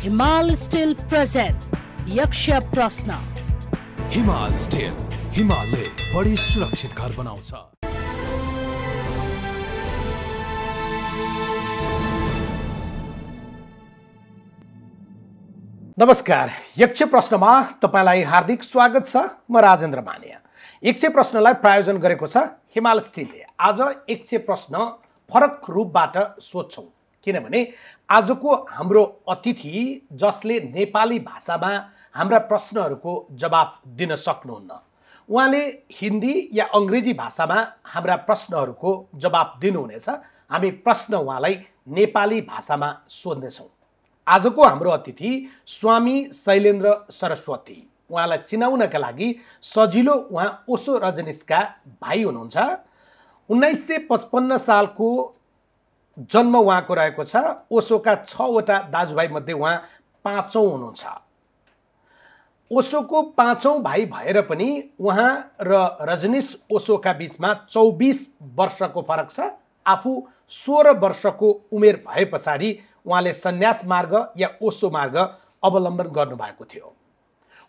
हिमाल still presents यक्ष प्रश्न। हिमाल स्टिल, हिमालले बढी सुरक्षित घर बनाउँछ। नमस्कार, यक्ष प्रश्नमा तपाईलाई हार्दिक स्वागत छ। म राजेन्द्र मानिया। यक्ष प्रश्नलाई प्रायोजन गरेको छ हिमाल स्टिलले। आज यक्ष प्रश्न फरक रूपबाट सोध्छौं, किनभने आजको हाम्रो अतिथि जसले नेपाली भाषामा हाम्रा प्रश्नहरूको जवाफ दिन सक्नुहुन्न, उहाँले हिन्दी या अङ्ग्रेजी भाषामा हाम्रा प्रश्नहरूको जवाफ दिनुहुनेछ। हामी प्रश्न उहाँलाई नेपाली भाषामा सोध्नेछौँ। आजको हाम्रो अतिथि स्वामी शैलेन्द्र सरस्वती। उहाँलाई चिनाउनका लागि सजिलो, उहाँ ओशो रजनीशका भाइ हुनुहुन्छ। 1955 सालको जन्म उहाँको रहेको छ। ओशोका 6वटा दाजुभाइ मध्ये उहाँ 5औं हुनुहुन्छ। ओशोको 5औं भाइ भएर पनि उहाँ र रजनीश ओशोका बीचमा 24 वर्षको फरक छ। आफू 16 वर्षको उमेर भए पछाडि उहाँले सन्यास मार्ग या ओशो मार्ग अवलम्बन गर्नुभएको थियो।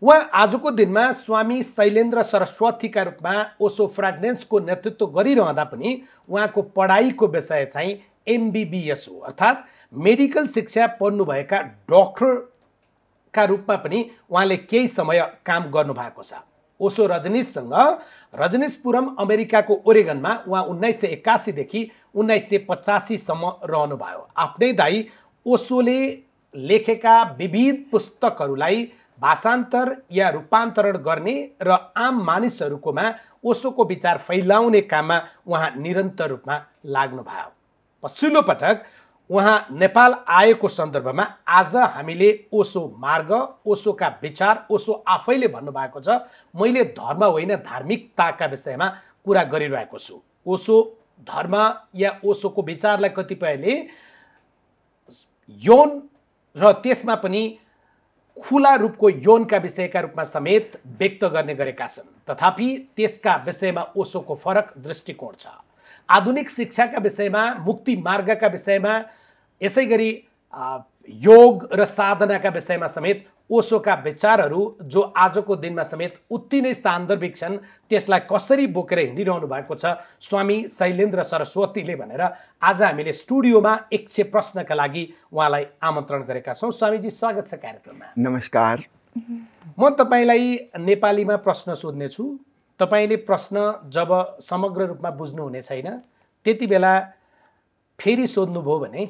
उहाँ आजको दिनमा स्वामी शैलेन्द्र सरस्वतीका रूपमा ओशो फ्रेग्नेन्सको नेतृत्व गरिरहँदा पनि उहाँको पढाइको विषय चाहिँ MBBS हो, अर्थात् मेडिकल शिक्षा पढ्नुभएका डाक्टरका रूपमा पनि उहाँले केही समय काम गर्नुभएको छ। ओशो रजनीशसँग रजनीशपुरम अमेरिकाको ओरेगनमा उहाँ 1981 देखि 1985 सम्म रहनुभयो। आफ्नै दाइ ओशोले लेखेका विविध पुस्तकहरूलाई भाषान्तर या रूपान्तरण गर्ने र आम मानिसहरूकोमा ओशोको विचार फैलाउने काममा उहाँ निरन्तर रूपमा लाग्नुभयो। पछिल्लो पटक उहाँ नेपाल आएको सन्दर्भमा आज हामीले ओशो मार्ग, ओशोका विचार, ओशो आफैले भन्नुभएको छ, मैले धर्म होइन धार्मिकताका विषयमा कुरा गरिरहेको छु। ओशो धर्म या ओशोको विचारलाई कतिपयले यौन र त्यसमा पनि खुला रूपको यौनका विषयका रूपमा समेत व्यक्त गर्ने गरेका छन्। तथापि त्यसका विषयमा ओशोको फरक दृष्टिकोण छ। आधुनिक शिक्षाका विषयमा, मुक्ति मार्गका विषयमा, यसै गरी योग र साधनाका विषयमा समेत ओशोका विचारहरू जो आजको दिनमा समेत उति नै सान्दर्भिक छन्, त्यसलाई कसरी बोकेर हिँडिरहनु भएको छ स्वामी शैलेन्द्र सरस्वतीले भनेर आज हामीले स्टुडियोमा यक्ष प्रश्नका लागि उहाँलाई आमन्त्रण गरेका छौँ। स्वामीजी, स्वागत छ कार्यक्रममा। नमस्कार। म तपाईँलाई नेपालीमा प्रश्न सोध्नेछु। तपाईँले प्रश्न जब समग्र रूपमा बुझ्नुहुने छैन त्यति बेला फेरि सोध्नुभयो भने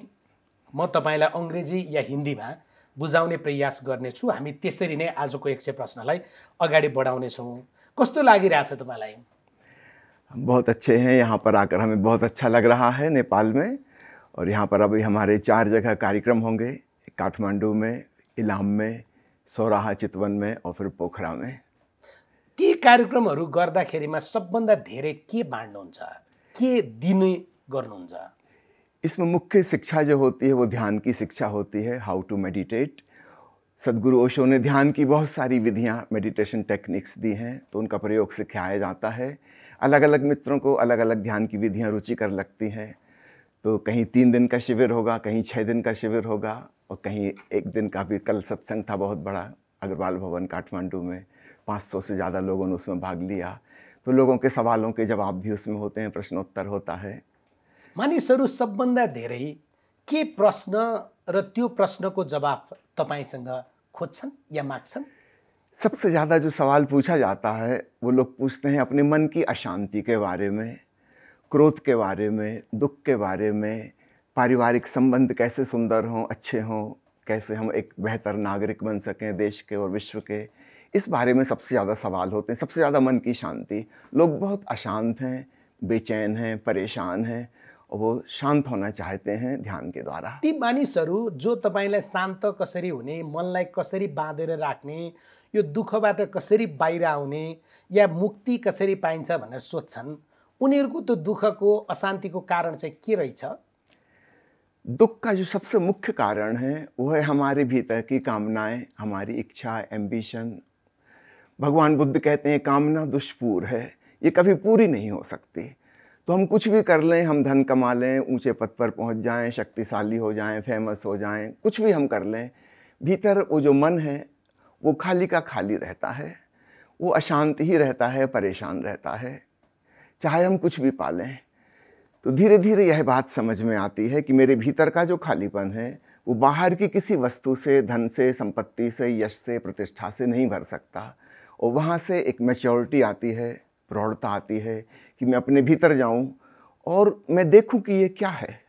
म तपाईँलाई अङ्ग्रेजी या हिन्दीमा बुझाउने प्रयास गर्नेछु। हामी त्यसरी नै आजको यक्ष प्रश्नलाई अगाडि बढाउनेछौँ। कस्तो लागिरहेछ तपाईँलाई? बहुत अच्छे हैं। यहाँ पर आकर हमें बहुत अच्छा लग रहा है नेपाल में। और यहाँ पर अभी हमारे 4 जगह कार्यक्रम होंगे, काठमांडू में, इलाम में, सौराहा चितवन में और फिर पोखरा में। ती कार्यक्रमहरू गर्दाखेरिमा सबभन्दा धेरै के बाँड्नुहुन्छ, के दिने गर्नुहुन्छ? इसमें मुख्य शिक्षा जो होती है वो ध्यान की शिक्षा होती है, हाउ टू मेडिटेट। सद्गुरु ओशो ने ध्यान की बहुत सारी विधियां, मेडिटेशन टेक्निक्स दी हैं, तो उनका प्रयोग सिखाया जाता है। अलग अलग मित्रों को अलग अलग ध्यान की विधियां रुचिकर लगती हैं, तो कहीं 3 दिन का शिविर होगा, कहीं 6 दिन का शिविर होगा और कहीं 1 दिन का भी। कल सत्संग था बहुत बड़ा अग्रवाल भवन काठमांडू में, 500 से ज़्यादा लोगों ने उसमें भाग लिया। तो लोगों के सवालों के जवाब भी उसमें होते हैं, प्रश्नोत्तर होता है। मानिसहरू सबभन्दा धेरै के प्रश्न र त्यो प्रश्नको जवाब तपाईसँग खोज्छन् या माग्छन्? सबसे ज़्यादा जो सवाल पूछा जाता है वो लोग पूछते हैं अपने मन की अशांति के बारे में, क्रोध के बारे में, दुख के बारे में, पारिवारिक संबंध कैसे सुंदर हों, अच्छे हों, कैसे हम एक बेहतर नागरिक बन सकें देश के और विश्व के। इस बारे में सबसे ज़्यादा सवाल होते हैं। सबसे ज़्यादा मन की शांति। लोग बहुत अशांत हैं, बेचैन हैं, परेशान हैं और वो शांत होना चाहते हैं ध्यान के द्वारा। ती मानिसहरू जो तपाईलाई शान्त कसरी हुने, मनलाई कसरी बाँधेर राख्ने, यो दुःखबाट कसरी बाहिर आउने या मुक्ति कसरी पाइन्छ भनेर सोध्छन्, उनीहरूको त्यो दुःखको, अशान्तिको कारण चाहिँ के रहेछ? दुख का जो सबसे मुख्य कारण है वो है हमारे भीतर की कामनाएं, हमारी इच्छा, एम्बिशन। भगवान बुद्ध कहते हैं कामना दुष्पूर है, ये कभी पूरी नहीं हो सकती। तो हम कुछ भी कर लें, हम धन कमा लें, ऊंचे पद पर पहुंच जाएं, शक्तिशाली हो जाएं, फेमस हो जाएं, कुछ भी हम कर लें, भीतर वो जो मन है वो खाली का खाली रहता है, वो अशांत ही रहता है, परेशान रहता है, चाहे हम कुछ भी पालें। तो धीरे धीरे यह बात समझ में आती है कि मेरे भीतर का जो खालीपन है वो बाहर की किसी वस्तु से, धन से, संपत्ति से, यश से, प्रतिष्ठा से नहीं भर सकता। और वहाँ से एक मैच्योरिटी आती है, प्रौढ़ता आती है कि मैं अपने भीतर जाऊँ और मैं देखूँ कि ये क्या है।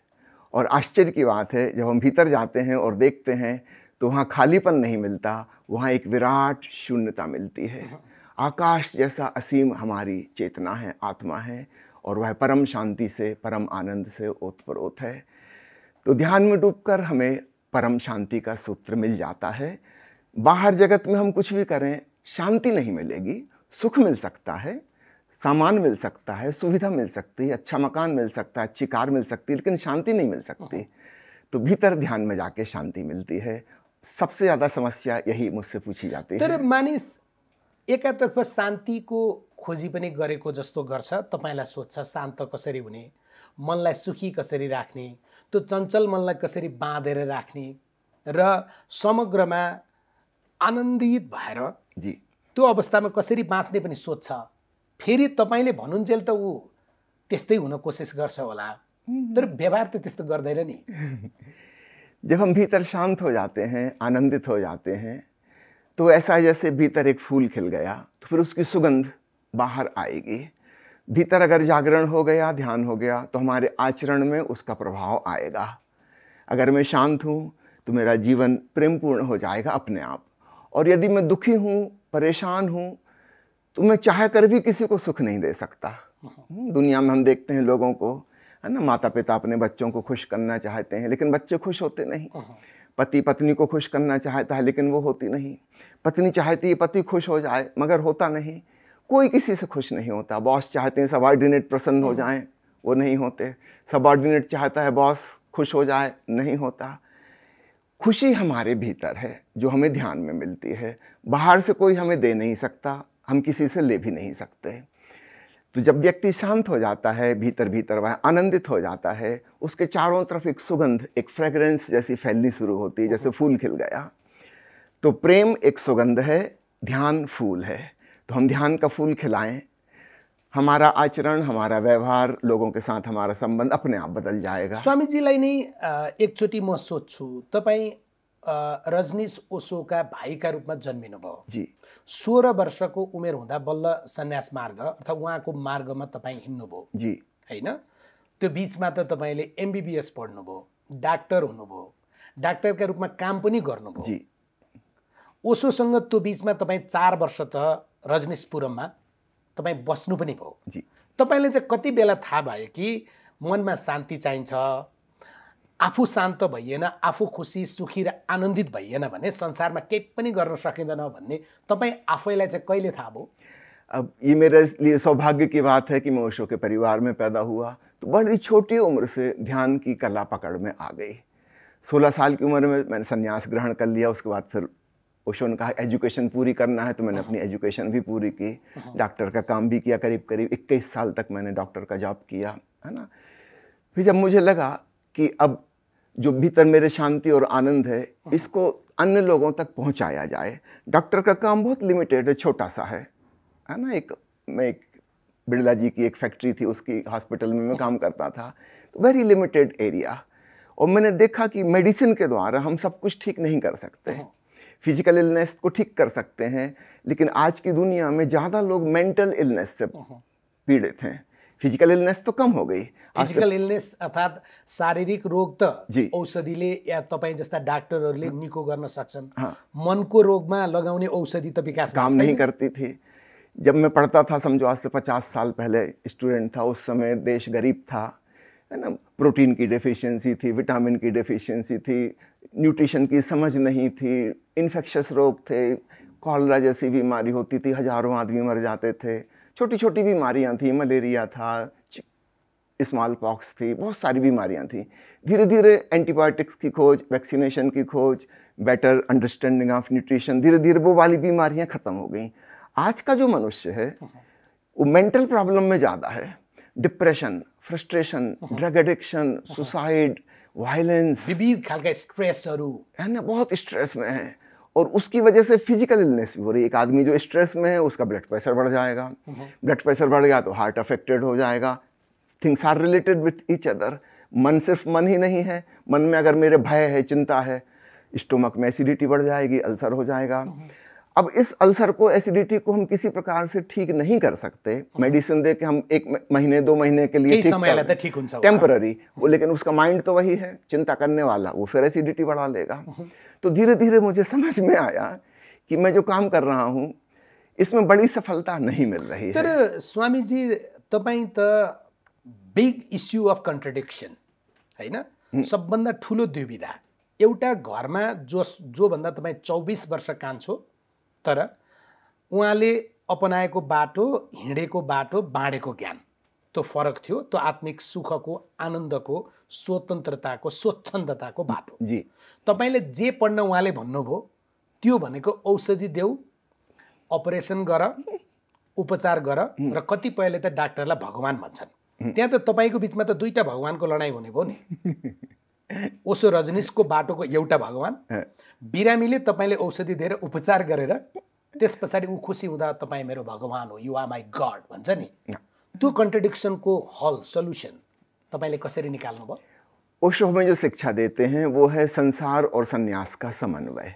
और आश्चर्य की बात है, जब हम भीतर जाते हैं और देखते हैं तो वहाँ खालीपन नहीं मिलता, वहाँ एक विराट शून्यता मिलती है। आकाश जैसा असीम हमारी चेतना है, आत्मा है, और वह परम शांति से, परम आनंद से ओतप्रोत है। तो ध्यान में डूबकर हमें परम शांति का सूत्र मिल जाता है। बाहर जगत में हम कुछ भी करें, शांति नहीं मिलेगी। सुख मिल सकता है, सामान मिल सकता है, सुविधा मिल सकती है, अच्छा मकान मिल सकता है, अच्छी कार मिल सकती है, लेकिन शांति नहीं मिल सकती। तो भीतर ध्यान में जाके शांति मिलती है। सबसे ज़्यादा समस्या यही मुझसे पूछी जाती है। तर मानिस एकातर्फ शान्तिको खोजी पनि गरेको जस्तो गर्छ, तपाईँलाई सोध्छ शान्त कसरी हुने, मनलाई सुखी कसरी राख्ने, त्यो चञ्चल मनलाई कसरी बाँधेर राख्ने र समग्रमा आनन्दित भएर जी त्यो अवस्थामा कसरी बाँच्ने पनि सोध्छ। फेरि तपाईँले भन्नुन्जेल त ऊ त्यस्तै हुन कोसिस गर्छ होला, तर व्यवहार त त्यस्तो गर्दैन नि। जब हम भीतर शांत हो जाते हैं, आनंदित हो जाते हैं, तो ऐसा है जैसे भीतर एक फूल खिल गया, तो फिर उसकी सुगंध बाहर आएगी। भीतर अगर जागरण हो गया, ध्यान हो गया, तो हमारे आचरण में उसका प्रभाव आएगा। अगर मैं शांत हूँ तो मेरा जीवन प्रेमपूर्ण हो जाएगा अपने आप। और यदि मैं दुखी हूँ, परेशान हूँ, तो मैं चाह कर भी किसी को सुख नहीं दे सकता। दुनिया में हम देखते हैं लोगों को, है ना, माता पिता अपने बच्चों को खुश करना चाहते हैं, लेकिन बच्चे खुश होते नहीं। पति पत्नी को खुश करना चाहता है, लेकिन वो होती नहीं। पत्नी चाहती है पति खुश हो जाए, मगर होता नहीं। कोई किसी से खुश नहीं होता। बॉस चाहते हैं सबऑर्डिनेट प्रसन्न हो जाएं, वो नहीं होते। सबऑर्डिनेट चाहता है बॉस खुश हो जाए, नहीं होता। खुशी हमारे भीतर है, जो हमें ध्यान में मिलती है। बाहर से कोई हमें दे नहीं सकता, हम किसी से ले भी नहीं सकते। तो जब व्यक्ति शांत हो जाता है, भीतर भीतर वह आनंदित हो जाता है, उसके चारों तरफ एक सुगंध, एक फ्रेग्रेंस जैसी फैलनी शुरू होती है, जैसे फूल खिल गया। तो प्रेम एक सुगंध है, ध्यान फूल है। तो हम ध्यान का फूल खिलाएं, हमारा आचरण, हमारा व्यवहार, लोगों के साथ हमारा संबंध अपने आप बदल जाएगा। स्वामीजीलाई नै एकचोटि म सोध्छु, तपाईँ रजनीश ओशोका भाइका रूपमा जन्मिनुभयो। जी 16 वर्षको उमेर हुँदा बल्ल सन्यास मार्ग अर्थात् उहाँको मार्गमा तपाईँ हिँड्नुभयो जी हैन। त्यो बिचमा त तपाईँले एमबिबिएस पढ्नुभयो, डाक्टर हुनुभयो, डाक्टरका रूपमा काम पनि गर्नुभयो। जी ओशोसँग त्यो बिचमा तपाईँ 4 वर्ष त रजनीशपुरममा तपाईँ बस्नु पनि भयो। जी तपाईँले चाहिँ कति बेला थाहा भयो कि मनमा शान्ति चाहिन्छ, आफू शान्त भइएन, आफू खुसी सुखी र आनन्दित भइएन भने संसारमा केही पनि गर्न सकिँदैन भन्ने तपाईँ आफैलाई चाहिँ कहिले थाहा भयो? अब ये मेरे लिए सौभाग्य की बात है कि मैं ओशो के परिवार में पैदा हुआ। तो बड़ी छोटी उम्र से ध्यान की कला पकड़ में आ गई। 16 साल की उम्र में मैंने संन्यास ग्रहण कर लिया। उसके बाद फिर ओशो ने कहा एजुकेशन पूरी करना है, तो मैंने अपनी एजुकेशन भी पूरी की। डॉक्टर का काम भी किया, करीब करीब 21 साल तक मैंने डॉक्टर का जॉब किया, है ना। फिर जब मुझे लगा कि अब जो भीतर मेरे शांति और आनंद है, इसको अन्य लोगों तक पहुंचाया जाए। डॉक्टर का काम बहुत लिमिटेड है, छोटा सा है ना। एक बिरला जी की एक फैक्ट्री थी, उसकी हॉस्पिटल में मैं काम करता था, तो वेरी लिमिटेड एरिया। और मैंने देखा कि मेडिसिन के द्वारा हम सब कुछ ठीक नहीं कर सकते। फिजिकल इलनेस को ठीक कर सकते हैं, लेकिन आज की दुनिया में ज़्यादा लोग मेंटल इलनेस से पीड़ित हैं। फिजिकल इलनेस तो कम हो गई। फिजिकल इलनेस अर्थात् शारीरिक रोग त जी औषधिले या तपाईँ जस्ता डाक्टरहरूले निको गर्न सक्छन्। मनको रोगमा लगाउने औषधि त विकास काम नहीं करती थी। जब मैं पढ़ता था, समझो आज से 50 साल पहले स्टूडेंट था, उस समय देश गरीब था, है ना। प्रोटीन की डेफिशिएंसी थी, विटामिन की डेफिशिएंसी थी, न्यूट्रिशन की समझ नहीं थी, इन्फेक्शस रोग थे, कॉलरा जैसी बीमारी होती थी, हजारों आदमी मर जाते थे। छोटी छोटी बीमारियां थी, मलेरिया था, स्मॉल पॉक्स थी, बहुत सारी बीमारियां थी। धीरे धीरे एंटीबायोटिक्स की खोज, वैक्सीनेशन की खोज, बेटर अंडरस्टैंडिंग ऑफ न्यूट्रिशन, धीरे धीरे वो वाली बीमारियां ख़त्म हो गई। आज का जो मनुष्य है वो मेंटल प्रॉब्लम में ज़्यादा है। Depression, frustration, drug addiction, suicide, violence, विविध खालका स्ट्रेसहरू, है ना, बहुत स्ट्रेस में है और उसकी वजह से फिजिकल इलनेस भी हो रही है। एक आदमी जो स्ट्रेस में है उसका ब्लड प्रेशर बढ़ जाएगा, ब्लड प्रेशर बढ़ गया तो हार्ट अफेक्टेड हो जाएगा। Things are related with each other. मन सिर्फ मन ही नहीं है, मन में अगर मेरे भय है, चिंता है, स्टोमक में एसिडिटी बढ़ जाएगी, अल्सर हो जाएगा। अब इस अल्सर को, एसिडिटी को हम किसी प्रकार से ठीक नहीं कर सकते। मेडिसिन दे के हम 1 महीने 2 महीने के लिए ठीक हुन्छ, टेम्पररी वो, लेकिन उसका माइंड तो वही है, चिंता करने वाला, वो फिर एसिडिटी बढ़ा लेगा। तो धीरे धीरे मुझे समझ में आया कि मैं जो काम कर रहा हूँ इसमें बड़ी सफलता नहीं मिल रही है। तर स्वामीजी, तपाईँ त बिग इस्यु अफ कन्ट्रडिक्सन होइन, सबभन्दा ठुलो दुविधा। एउटा घरमा जोभन्दा तपाईँ 24 वर्ष कान्छो, तर उहाँले अपनाएको बाटो, हिँडेको बाटो, बाँडेको ज्ञान, त्यो फरक थियो। त्यो आत्मिक सुखको, आनन्दको, स्वतन्त्रताको, स्वच्छन्दताको बाटो। जी, तपाईले जे पढ्न उहाँले भन्नुभयो त्यो भनेको औषधि देऊ, अपरेसन गर, उपचार गर, र कतिपयले त डाक्टरलाई भगवान भन्छन्। त्यहाँ त तपाईँको बिचमा त दुईटा भगवानको लडाइँ हुने भयो नि। ओशो रजनीशको बाटोको एउटा भगवान, बिरामीले तपाईँले औषधि दिएर उपचार गरेर त्यस पछाडि ऊ खुसी हुँदा तपाईँ मेरो भगवान हो, यु आर माई गड भन्छ नि। त्यो कन्ट्रडिक्सनको हल, सल्युसन तपाईँले कसरी निकाल्नुभयो? ओशो में जो शिक्षा देते हैं वो है संसार और संन्यास का समन्वय,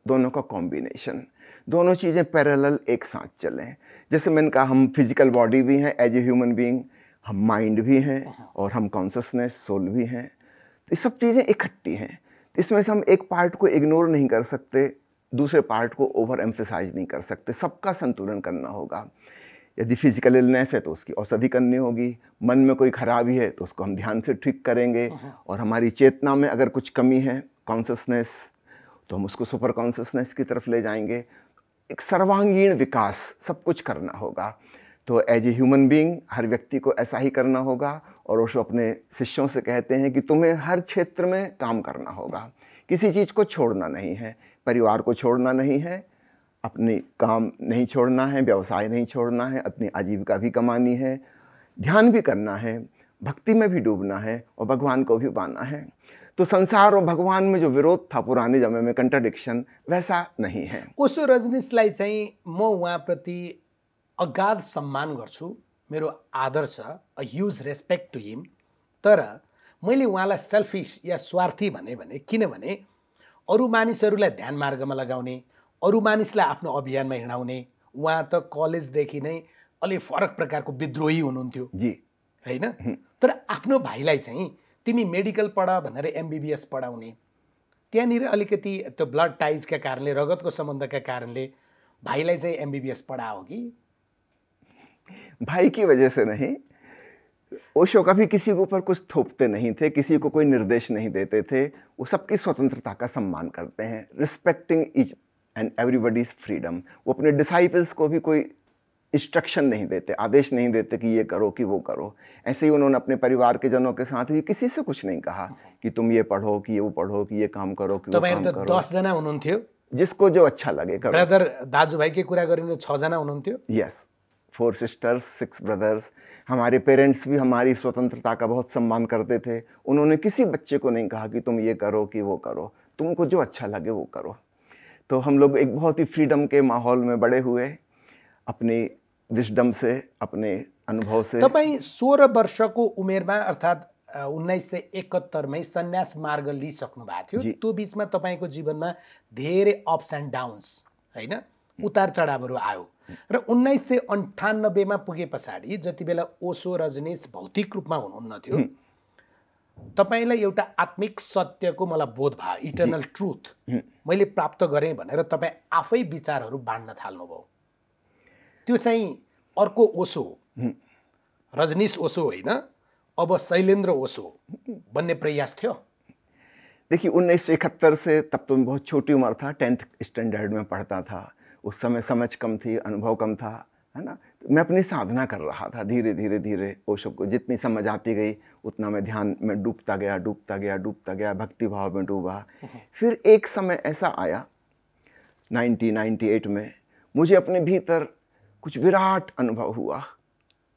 दोनों का कॉम्बिनेशन, दोनों चीज़ें पैरेलल एक साथ चलें। जैसे मैंने कहा, हम फिजिकल बॉडी भी हैं एज ए ह्यूमन बीइंग, हम माइंड भी हैं और हम कॉन्शसनेस, सोल भी हैं। तो ये सब चीज़ें इकट्ठी हैं। इसमें से हम एक पार्ट को इग्नोर नहीं कर सकते, दूसरे पार्ट को ओवर एम्फेसाइज नहीं कर सकते। सबका संतुलन करना होगा। यदि फिजिकल इलनेस है तो उसकी औषधि करनी होगी, मन में कोई खराबी है तो उसको हम ध्यान से ठीक करेंगे, और हमारी चेतना में अगर कुछ कमी है, कॉन्शसनेस, तो हम उसको सुपर कॉन्शसनेस की तरफ ले जाएंगे। एक सर्वांगीण विकास सब कुछ करना होगा। तो एज ए ह्यूमन बीइंग हर व्यक्ति को ऐसा ही करना होगा। और ओशो अपने शिष्यों से कहते हैं कि तुम्हें हर क्षेत्र में काम करना होगा, किसी चीज़ को छोड़ना नहीं है, परिवार को छोड़ना नहीं है, अपनी काम नहीं छोड़ना है, व्यवसाय नहीं छोड़ना है, अपनी आजीविका भी कमानी है, ध्यान भी करना है, भक्ति में भी डूबना है और भगवान को भी पाना है। तो संसार और भगवान में जो विरोध था पुराने समय में, कंट्राडिक्शन, वैसा नहीं है। ओशो रजनीशलाई चाहिँ म उहाँप्रति अगाध सम्मान गर्छु, मेरो आदर छ, a huge respect to him. तर मैले उहाँलाई सेल्फिस या स्वार्थी भने किनभने अरू मानिसहरूलाई ध्यान मार्गमा लगाउने, अरू मानिसलाई आफ्नो अभियानमा हिँडाउने, उहाँ त कलेजदेखि नै अलि फरक प्रकारको विद्रोही हुनुहुन्थ्यो जी, होइन। तर आफ्नो भाइलाई चाहिँ तिमी मेडिकल पढ भनेर MBBS पढाउने, त्यहाँनिर अलिकति त्यो ब्लड टाइजका कारणले, रगतको सम्बन्धका कारणले भाइलाई चाहिँ MBBS पढाओ कि? भाई की वजह से नहीं। ओशो कभी किसी के ऊपर कुछ थोपते नहीं थे, किसी को कोई निर्देश नहीं देते थे। वो सबकी स्वतंत्रता का सम्मान करते हैं, respecting each and everybody's freedom. वो अपने डिसाइपल्स को भी कोई इंस्ट्रक्शन नहीं देते, आदेश नहीं देते कि ये करो कि वो करो। ऐसे ही उन्होंने अपने परिवार के जनों के साथ भी किसी से कुछ नहीं कहा कि तुम ये पढ़ो, कि ये वो पढ़ो, कि ये काम करो, कि वो काम करो। 10 जना हुनुहुन्थ्यो, जिसको जो अच्छा लगे करो। ब्रदर दाजुभाइकै कुरा गरिनु 6 जना हुनुहुन्थ्यो। Yes, 4 sisters, 6 brothers. हमारे पेरेंट्स भी हमारी स्वतंत्रता का बहुत सम्मान करते थे। उन्होंने किसी बच्चे को नहीं कहा कि तुम ये करो कि वो करो, तुमको जो अच्छा लगे वो करो। तो हम लोग एक बहुत ही फ्रीडम के माहौल में बड़े हुए, अपनी विजडम से, अपने अनुभव से। तपाईँ 16 वर्षको उमेरमा अर्थात् 1971मै सन्यास मार्ग लिइसक्नु भएको थियो। त्यो बिचमा तपाईँको जीवनमा धेरै अप्स एन्ड डाउन्स, होइन, उतार चढावहरू आयो, र 1998मा पुगे पछाडि जति बेला ओशो रजनीश भौतिक रूपमा हुनुहुन्न थियो, तपाईलाई एउटा आत्मिक सत्यको मलाई बोध भयो, इटर्नल ट्रुथ मैले प्राप्त गरेँ भनेर तपाईँ आफै विचारहरू बाँड्न थाल्नुभयो। त्यो चाहिँ अर्को ओशो, रजनीश ओशो होइन, अब शैलेन्द्र ओशो बन्ने प्रयास थियो। देखिए 1971 से, तब तो मैं बहुत छोटी उम्र था, 10th स्टैंडर्ड में पढ़ता था। उस समय समझ कम थी, अनुभव कम था, है ना। मैं अपनी साधना कर रहा था, धीरे धीरे धीरे ओशो को जितनी समझ आती गई उतना मैं ध्यान में डूबता गया, भक्ति भाव में डूबा। फिर एक समय ऐसा आया 1998 में, मुझे अपने भीतर कुछ विराट अनुभव हुआ।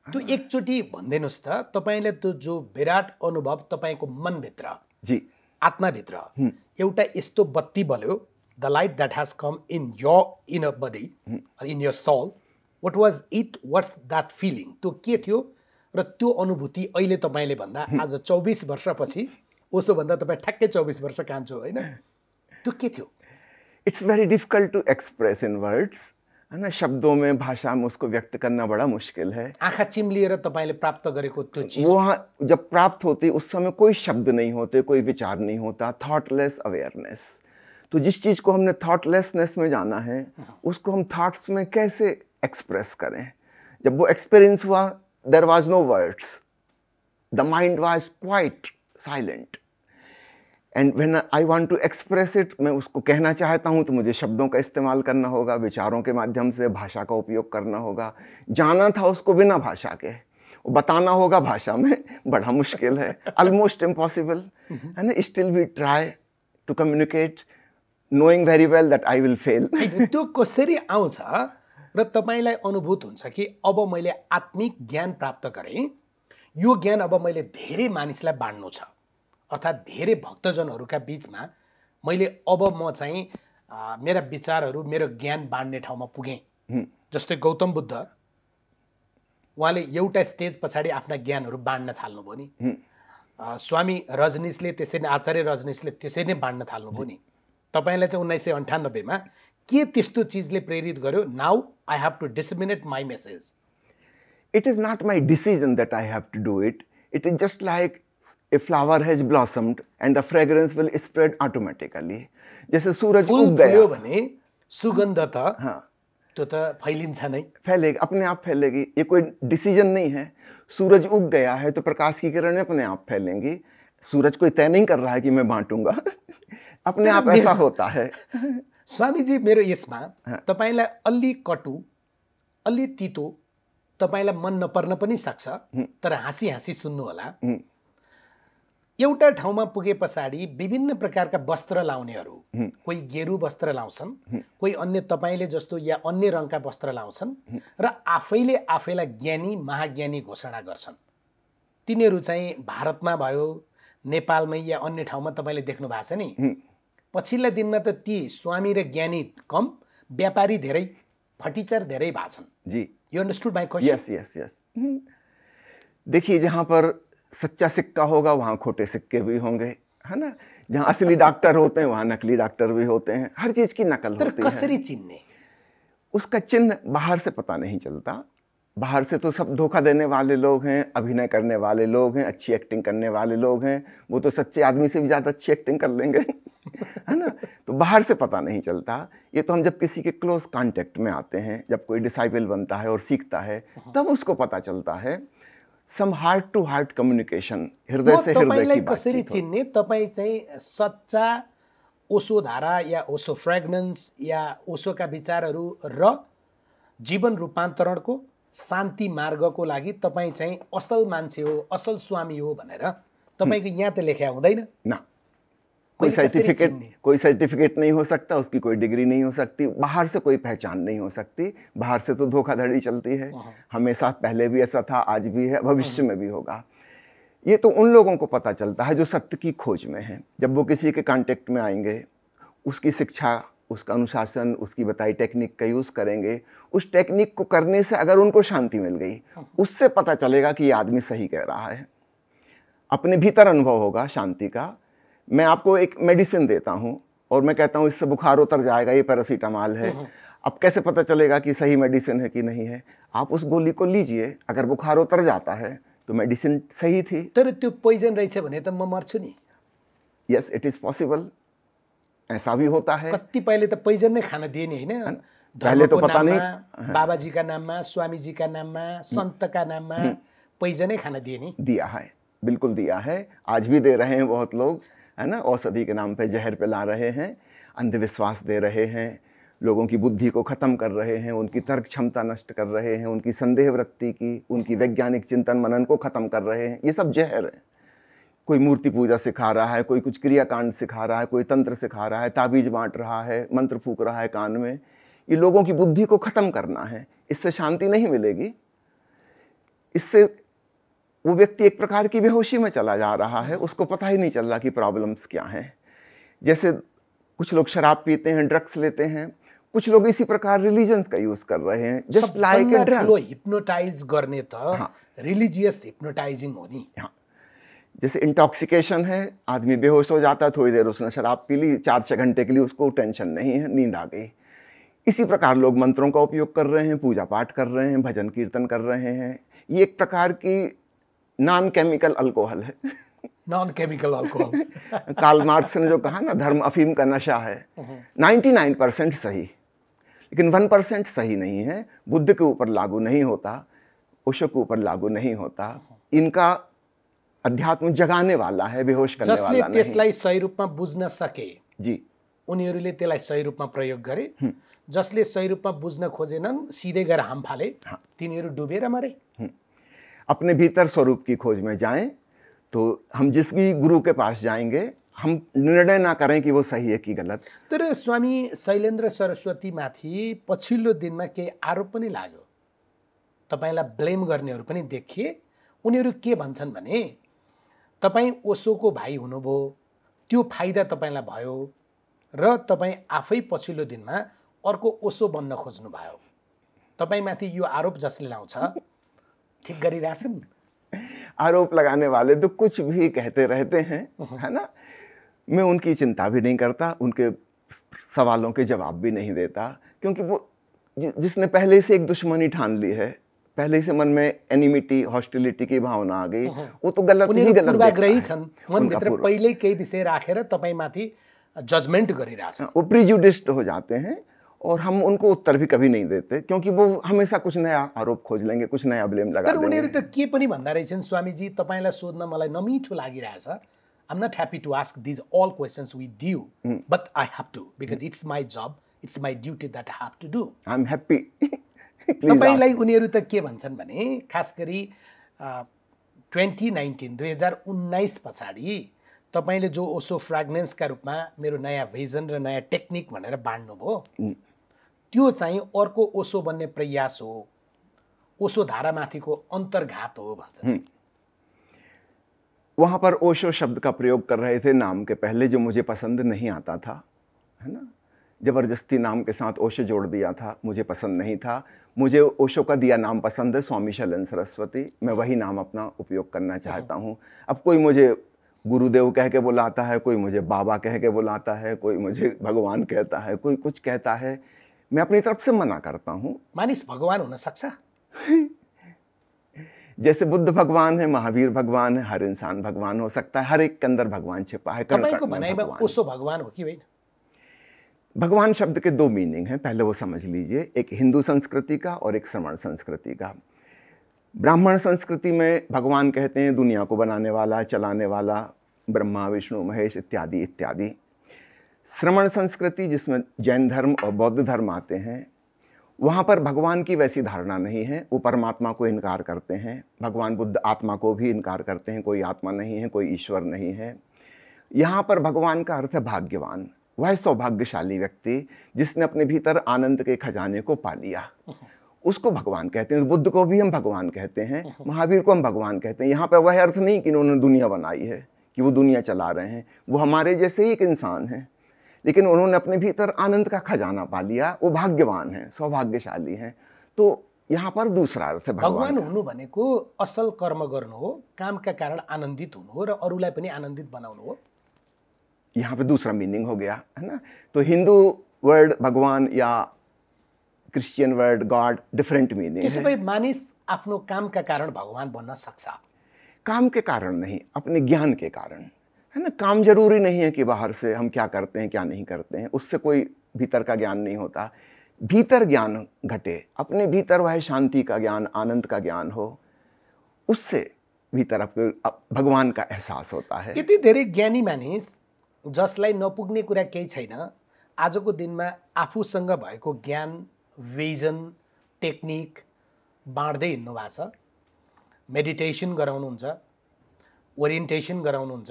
त्यो एकचोटि भनिदिनुहोस् त, तपाईँले त्यो जो विराट अनुभव तपाईँको मनभित्र जी आत्माभित्र एउटा यस्तो बत्ती बल्यो, the light that has come in your inner body, in your soul, what was it, what's that feeling, त्यो के थियो र त्यो अनुभूति अहिले तपाईँले भन्दा आज 24 वर्षपछि, उसो भन्दा तपाईँ ठ्याक्कै 24 वर्ष कान्छो होइन, त्यो के थियो? It's very difficult to express in words, है ना, शब्दों में, भाषा में उसको व्यक्त करना बड़ा मुश्किल है। आँखा चिम्लिएर तपाईँले प्राप्त गरेको त्यो चीज, वहाँ जब प्राप्त होती उस समय कोई शब्द नहीं होते, कोई विचार नहीं होता, थॉटलेस अवेयरनेस। तो जिस चीज़ को हमने थॉटलेसनेस में जाना है उसको हम थॉट्स में कैसे एक्सप्रेस करें? जब वो एक्सपीरियंस हुआ, there was no words, the mind was quite silent, and when I want to express it, मैं उसको कहना चाहता हूँ तो मुझे शब्दों का इस्तेमाल करना होगा, विचारों के माध्यम से भाषा का उपयोग करना होगा। जाना था उसको बिना भाषा के, बताना होगा भाषा में, बड़ा मुश्किल है, ऑलमोस्ट इम्पॉसिबल, है ना। Still we try to communicate knowing very well that I will fail. त्यो कसरी आउँछ र तपाईँलाई अनुभूत हुन्छ कि अब मैले आत्मिक ज्ञान प्राप्त गरेँ, यो ज्ञान अब मैले धेरै मानिसलाई बाँड्नु छ, अर्थात् धेरै भक्तजनहरूका बिचमा मैले अब म चाहिँ मेरा विचारहरू, मेरो ज्ञान बाँड्ने ठाउँमा पुगेँ। जस्तै गौतम बुद्ध, उहाँले एउटा स्टेज पछाडि आफ्ना ज्ञानहरू बाँड्न थाल्नुभयो नि। स्वामी रजनीशले त्यसरी नै, आचार्य रजनीशले त्यसरी नै बाँड्न थाल्नुभयो नि। तपाईलाई चाहिँ 1998 मा के त्यस्तो चीजले प्रेरित गर्यो? Now I have to disseminate my message. It is not my decision that I have to do it. It is just like a flower has blossomed and the fragrance will spread automatically. जैसे सूरज उग गया भने सुगंध त त्यो त फैलिन्छ नै, फैलेगी, अपने आप फैलेगी। ये कोई डिसीजन नहीं है। सूरज उग गया है तो प्रकाश की किरणें अपने आप फैलेंगी। सूरज कोई तय नहीं कर रहा है कि मैं बांटूंगा, अपने आप ऐसा होता है। स्वामीजी, मेरो यसमा तपाईलाई अलि कटु, अलि तितो, तपाईलाई मन नपर्न पनि सक्छ, तर हाँसी हाँसी सुन्नु होला। एउटा ठाउँमा पुगे पछाडि विभिन्न प्रकारका वस्त्र लाउनेहरू, कोही गेरु वस्त्र लाउँछन्, कोही अन्य तपाईले जस्तो या अन्य रङका वस्त्र लाउँछन् र आफैले आफैलाई ज्ञानी महाज्ञानी घोषणा गर्छन्। तिनीहरू चाहिँ भारतमा भयो, नेपालमै या अन्य ठाउँमा तपाईले देख्नु भएको छ नि। पछिल्ला दिनमा त ती स्वामी र ज्ञानी कम, व्यापारी धेरै, फटिचर धेरै भएको छन्। जी, you understood my question? Yes yes yes. देखिए, जहाँ पर सच्चा सिक्का होगा वहाँ खोटे सिक्के भी होंगे, है ना। जहाँ असली डॉक्टर होते हैं वहाँ नकली डॉक्टर भी होते हैं। हर चीज की नकल होती है। कसरी चिन्ने? उसका चिन्ह बाहर से पता नहीं चलता। बाहर से तो सब धोखा देने वाले लोग हैं, अभिनय करने वाले लोग हैं, अच्छी एक्टिंग करने वाले लोग हैं। वो तो सच्चे आदमी से भी ज़्यादा अच्छी एक्टिंग कर लेंगे, है ना। तो बाहर से पता नहीं चलता। ये तो हम जब किसी के क्लोज कांटेक्ट में आते हैं, जब कोई डिसाइपल बनता है और सीखता है, तब उसको पता चलता है। सम हार्ट टू हार्ट कम्युनिकेशन, हृदय से हृदय की कसरी चिन्ने? तपाईँ चाहिँ सच्चा ओशो धारा या ओशो फ्रेग्रेन्स या ओशोका विचारहरू र जीवन रूपान्तरणको शान्ति मार्गको लागि तपाईँ चाहिँ असल मान्छे हो, असल स्वामी हो भनेर तपाईको यहाँ त लेख्या हुँदैन ना। कोई सर्टिफिकेट नहीं हो सकता, उसकी कोई डिग्री नहीं हो सकती, बाहर से कोई पहचान नहीं हो सकती। बाहर से तो धोखाधड़ी चलती है, हमेशा, पहले भी ऐसा था, आज भी है, भविष्य में भी होगा। ये तो उन लोगों को पता चलता है जो सत्य की खोज में है। जब वो किसी के कांटेक्ट में आएंगे, उसकी शिक्षा, उसका अनुशासन, उसकी बताई टेक्निक का यूज़ करेंगे। उस टेक्निक को करने से अगर उनको शांति मिल गई, उससे पता चलेगा कि ये आदमी सही कह रहा है। अपने भीतर अनुभव होगा शांति का। मैं आपको एक मेडिसिन देता हूँ और मैं कहता हूँ इससे बुखार उतर जाएगा, ये पैरासीटामॉल है। अब कैसे पता चलेगा कि सही मेडिसिन है कि नहीं है? आप उस गोली को लीजिए, अगर बुखार उतर जाता है तो मेडिसिन सही थी। तर त्यो पोइजन रहेछ भने त म मर्छु नि। यस, इट इज पॉसिबल, ऐसा भी होता है। कति पहले त पोइजन नै खान दिए नि, हैन? पहले तो पता नहीं, बाबाजी का नाममा, स्वामीजी का नाममा, संत का नाममा पोइजन नै खान दिए नि। दिया है, बिल्कुल दिया है। आज भी दे रहे हैं बहुत लोग, है ना। औषधि के नाम पे जहर पिला रहे हैं, अंधविश्वास दे रहे हैं, लोगों की बुद्धि को ख़त्म कर रहे हैं, उनकी तर्क क्षमता नष्ट कर रहे हैं, उनकी संदेह वृत्ति की, उनकी वैज्ञानिक चिंतन मनन को ख़त्म कर रहे हैं। ये सब जहर है। कोई मूर्ति पूजा सिखा रहा है, कोई कुछ क्रियाकांड सिखा रहा है, कोई तंत्र सिखा रहा है, ताबीज बांट रहा है, मंत्र फूक रहा है कान में। ये लोगों की बुद्धि को ख़त्म करना है। इससे शांति नहीं मिलेगी। इससे वो व्यक्ति एक प्रकार की बेहोशी में चला जा रहा है, उसको पता ही नहीं चल रहा कि प्रॉब्लम्स क्या हैं। जैसे कुछ लोग शराब पीते हैं, ड्रग्स लेते हैं, कुछ लोग इसी प्रकार रिलीजन का यूज कर रहे हैं, just like a drug. Hypnotise गर्ने त रिलिजियस हिप्नोटाइजिङ हो नि। हाँ, जैसे इंटॉक्सिकेशन है, आदमी बेहोश हो जाता है, थोड़ी देर उसने शराब पी ली, 4-6 घंटे के लिए उसको टेंशन नहीं है, नींद आ गई। इसी प्रकार लोग मंत्रों का उपयोग कर रहे हैं, पूजा पाठ कर रहे हैं, भजन कीर्तन कर रहे हैं। ये एक प्रकार की नॉन केमिकल अल्कोहल है। Non chemical alcohol. Karl Marx ने जो कहा ना, धर्म अफीम का नशा है, 99% सही, लेकिन 1% सही नहीं है। बुद्ध के ऊपर लागू नहीं होता, ओशो के ऊपर लागू नहीं होता। इनका अध्यात्म जगाने वाला है, बेहोश करने वाला नहीं। जसले त्यसलाई सही रूपमा बुझ्न सके जी, उनीहरूले त्यसलाई सही रूपमा प्रयोग गरे। जसले सही रूपमा बुझ्न खोजेनन्, सिधै गएर हाम फाले, तिनीहरू डुबेर मरे। अपने भीतर स्वरूप की खोज में जाएं, तो हम जिस भी गुरु के पास जाएंगे, हम निर्णय ना करें कि वो सही है कि गलत। तर स्वामी शैलेन्द्र सरस्वती माथि पछिल्लो दिनमा केही आरोप पनि लाग्यो, तपाईलाई ब्लेम गर्नेहरू पनि देखिए। उनीहरू के भन्छन् भने तपाईँ ओशोको भाइ हुनुभयो, त्यो फाइदा तपाईलाई भयो र तपाईँ आफै पछिल्लो दिनमा अर्को ओशो बन्न खोज्नु भयो। तपाईमाथि यो आरोप जसले लाउँछ ठिक गरिरहेछन्। आरोप लगाने वाले तो कुछ भी कहते रहते हैं, है ना। मैं उनकी चिंता भी नहीं करता, उनके सवालों के जवाब भी नहीं देता, क्योंकि वो जिसने पहले से एक दुश्मनी ठान ली है, पहले से मन में एनिमिटी, हॉस्टिलिटी की भावना आ गई, वो तो गलत ही गलत पूर्वाग्रही छन्। मनभित्र पहिल्यै केही विषय राखेर तपाईमाथि जजमेन्ट गरिरहेछन्। वो प्रिजुडिस्ड हो जाते हैं और हम उनको उत्तर भी कभी नहीं देते, क्योंकि वो हमेशा कुछ नया आरोप खोज लेंगे, कुछ नया ब्लेम लगा देंगे। तर उनीहरू त के पनि भन्दा रहेछन्, स्वामीजी तपाईलाई सोध्न मलाई नमिठो लागिरहेछ। I'm not happy to ask these all questions with you, but I have to because it's my job, it's my duty that I have to do. I'm happy. तपाईलाई उनीहरू त के भन्छन् भने, खास गरी 2019 पछाडि तपाईले जो ओशो फ्रेग्नेन्सका रूपमा मेरो नयाँ भिजन र नयाँ टेक्निक भनेर बाँड्नुभयो, त्यो चाहिँ अर्को ओशो बन्ने प्रयास हो, ओशो धारामाथिको अन्तर्घात हो भन्छन्। वहाँ पर ओशो शब्द का प्रयोग कर रहे थे नाम के पहले, जो मुझे पसंद नहीं आता था, है ना। जबरदस्ती नाम के साथ ओशो जोड़ दिया था, मुझे पसंद नहीं था। मुझे ओशो का दिया नाम पसंद है, स्वामी शैलेन्द्र सरस्वती। मैं वही नाम अपना उपयोग करना चाहता हूँ। अब कोई मुझे गुरुदेव कह के बुलाता है, कोई मुझे बाबा कह के बुलाता है, कोई मुझे भगवान कहता है, कोई कुछ कहता है, मैं अपनी तरफ से मना करता हूँ। मानिस भगवान होना सक्छ? जैसे बुद्ध भगवान है, महावीर भगवान है, हर इंसान भगवान हो सकता है, हर एक के अंदर भगवान छिपा है। तपाईको भनाइमा ओशो भगवान हो कि होइन? भगवान शब्द के 2 मीनिंग हैं, पहले वो समझ लीजिए। एक हिंदू संस्कृति का और एक श्रमण संस्कृति का। ब्राह्मण संस्कृति में भगवान कहते हैं दुनिया को बनाने वाला, चलाने वाला, ब्रह्मा विष्णु महेश इत्यादि इत्यादि। श्रमण संस्कृति जिसमें जैन धर्म और बौद्ध धर्म आते हैं, वहाँ पर भगवान की वैसी धारणा नहीं है। वो परमात्मा को इनकार करते हैं। भगवान बुद्ध आत्मा को भी इनकार करते हैं, कोई आत्मा नहीं है, कोई ईश्वर नहीं है। यहाँ पर भगवान का अर्थ है भाग्यवान, वह सौभाग्यशाली व्यक्ति जिसने अपने भीतर आनंद के खजाने को पा लिया, उसको भगवान कहते हैं। बुद्ध को भी हम भगवान कहते हैं, महावीर को हम भगवान कहते हैं। यहाँ पर वह अर्थ नहीं कि उन्होंने दुनिया बनाई है, कि वो दुनिया चला रहे हैं। वो हमारे जैसे ही एक इंसान हैं, लेकिन उन्होंने अपने भीतर आनंद का खजाना पा लिया, वो भाग्यवान हैं, सौभाग्यशाली हैं। तो यहाँ पर दूसरा अर्थ है भगवान हुनु भनेको असल कर्म गर्नु हो, कामका कारण आनन्दित हुनु हो र अरूलाई पनि आनन्दित बनाउनु हो। यहाँ पे दूसरा मीनिंग हो गया, है ना। तो हिंदू वर्ड भगवान या Christian word God different meaning है। त्यसो भए मानिस आफ्नो कामका कारण भगवान बन्न सक्छ? काम के कारण नहीं, अपने ज्ञान के कारण, है ना। काम जरूरी नहीं है कि बाहर से हम क्या करते हैं क्या नहीं करते हैं, उससे कोई भीतर का ज्ञान नहीं होता। भीतर ज्ञान घटे, अपने भीतर वह शांति का ज्ञान, आनंद का ज्ञान हो, उससे भीतर भगवान का एहसास होता है। यति धेरै ज्ञानी मानिस जसलाई नपुग्ने कुरा केही छैन, आजको दिनमा आफूसँग भएको ज्ञान, भिजन, टेक्निक बाँड्दै हिँड्नु भएको छ। मेडिटेसन गराउनुहुन्छ, ओरिएन्टेसन गराउनुहुन्छ,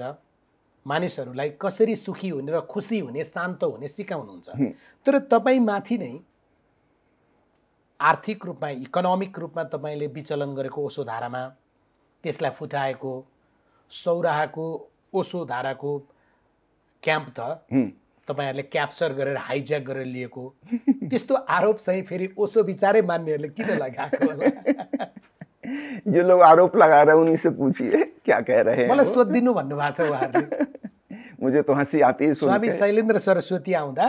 मानिसहरूलाई कसरी सुखी हुने र खुसी हुने, शान्त हुने सिकाउनुहुन्छ। तर तपाईँ माथि नै आर्थिक रूपमा, इकोनोमिक रूपमा तपाईले विचलन गरेको ओशो धारामा, त्यसलाई फुटाएको, सौराहाको ओसो धाराको क्याम्प त तपाईँहरूले क्याप्चर गरेर हाइज्याक गरेर लिएको, त्यस्तो आरोप चाहिँ फेरि ओसो विचारै मान्नेहरूले किन लगाएको होला? जो लोग आरोप लगा रहे हैं उन्हीं से पूछिए क्या कह रहे हैं। मलाई सोधिदिनु भन्नुभएको छ उहाँहरूले। मुझे तो हंसी आती है सुन स्वामी के। शैलेन्द्र सरस्वती आउँदा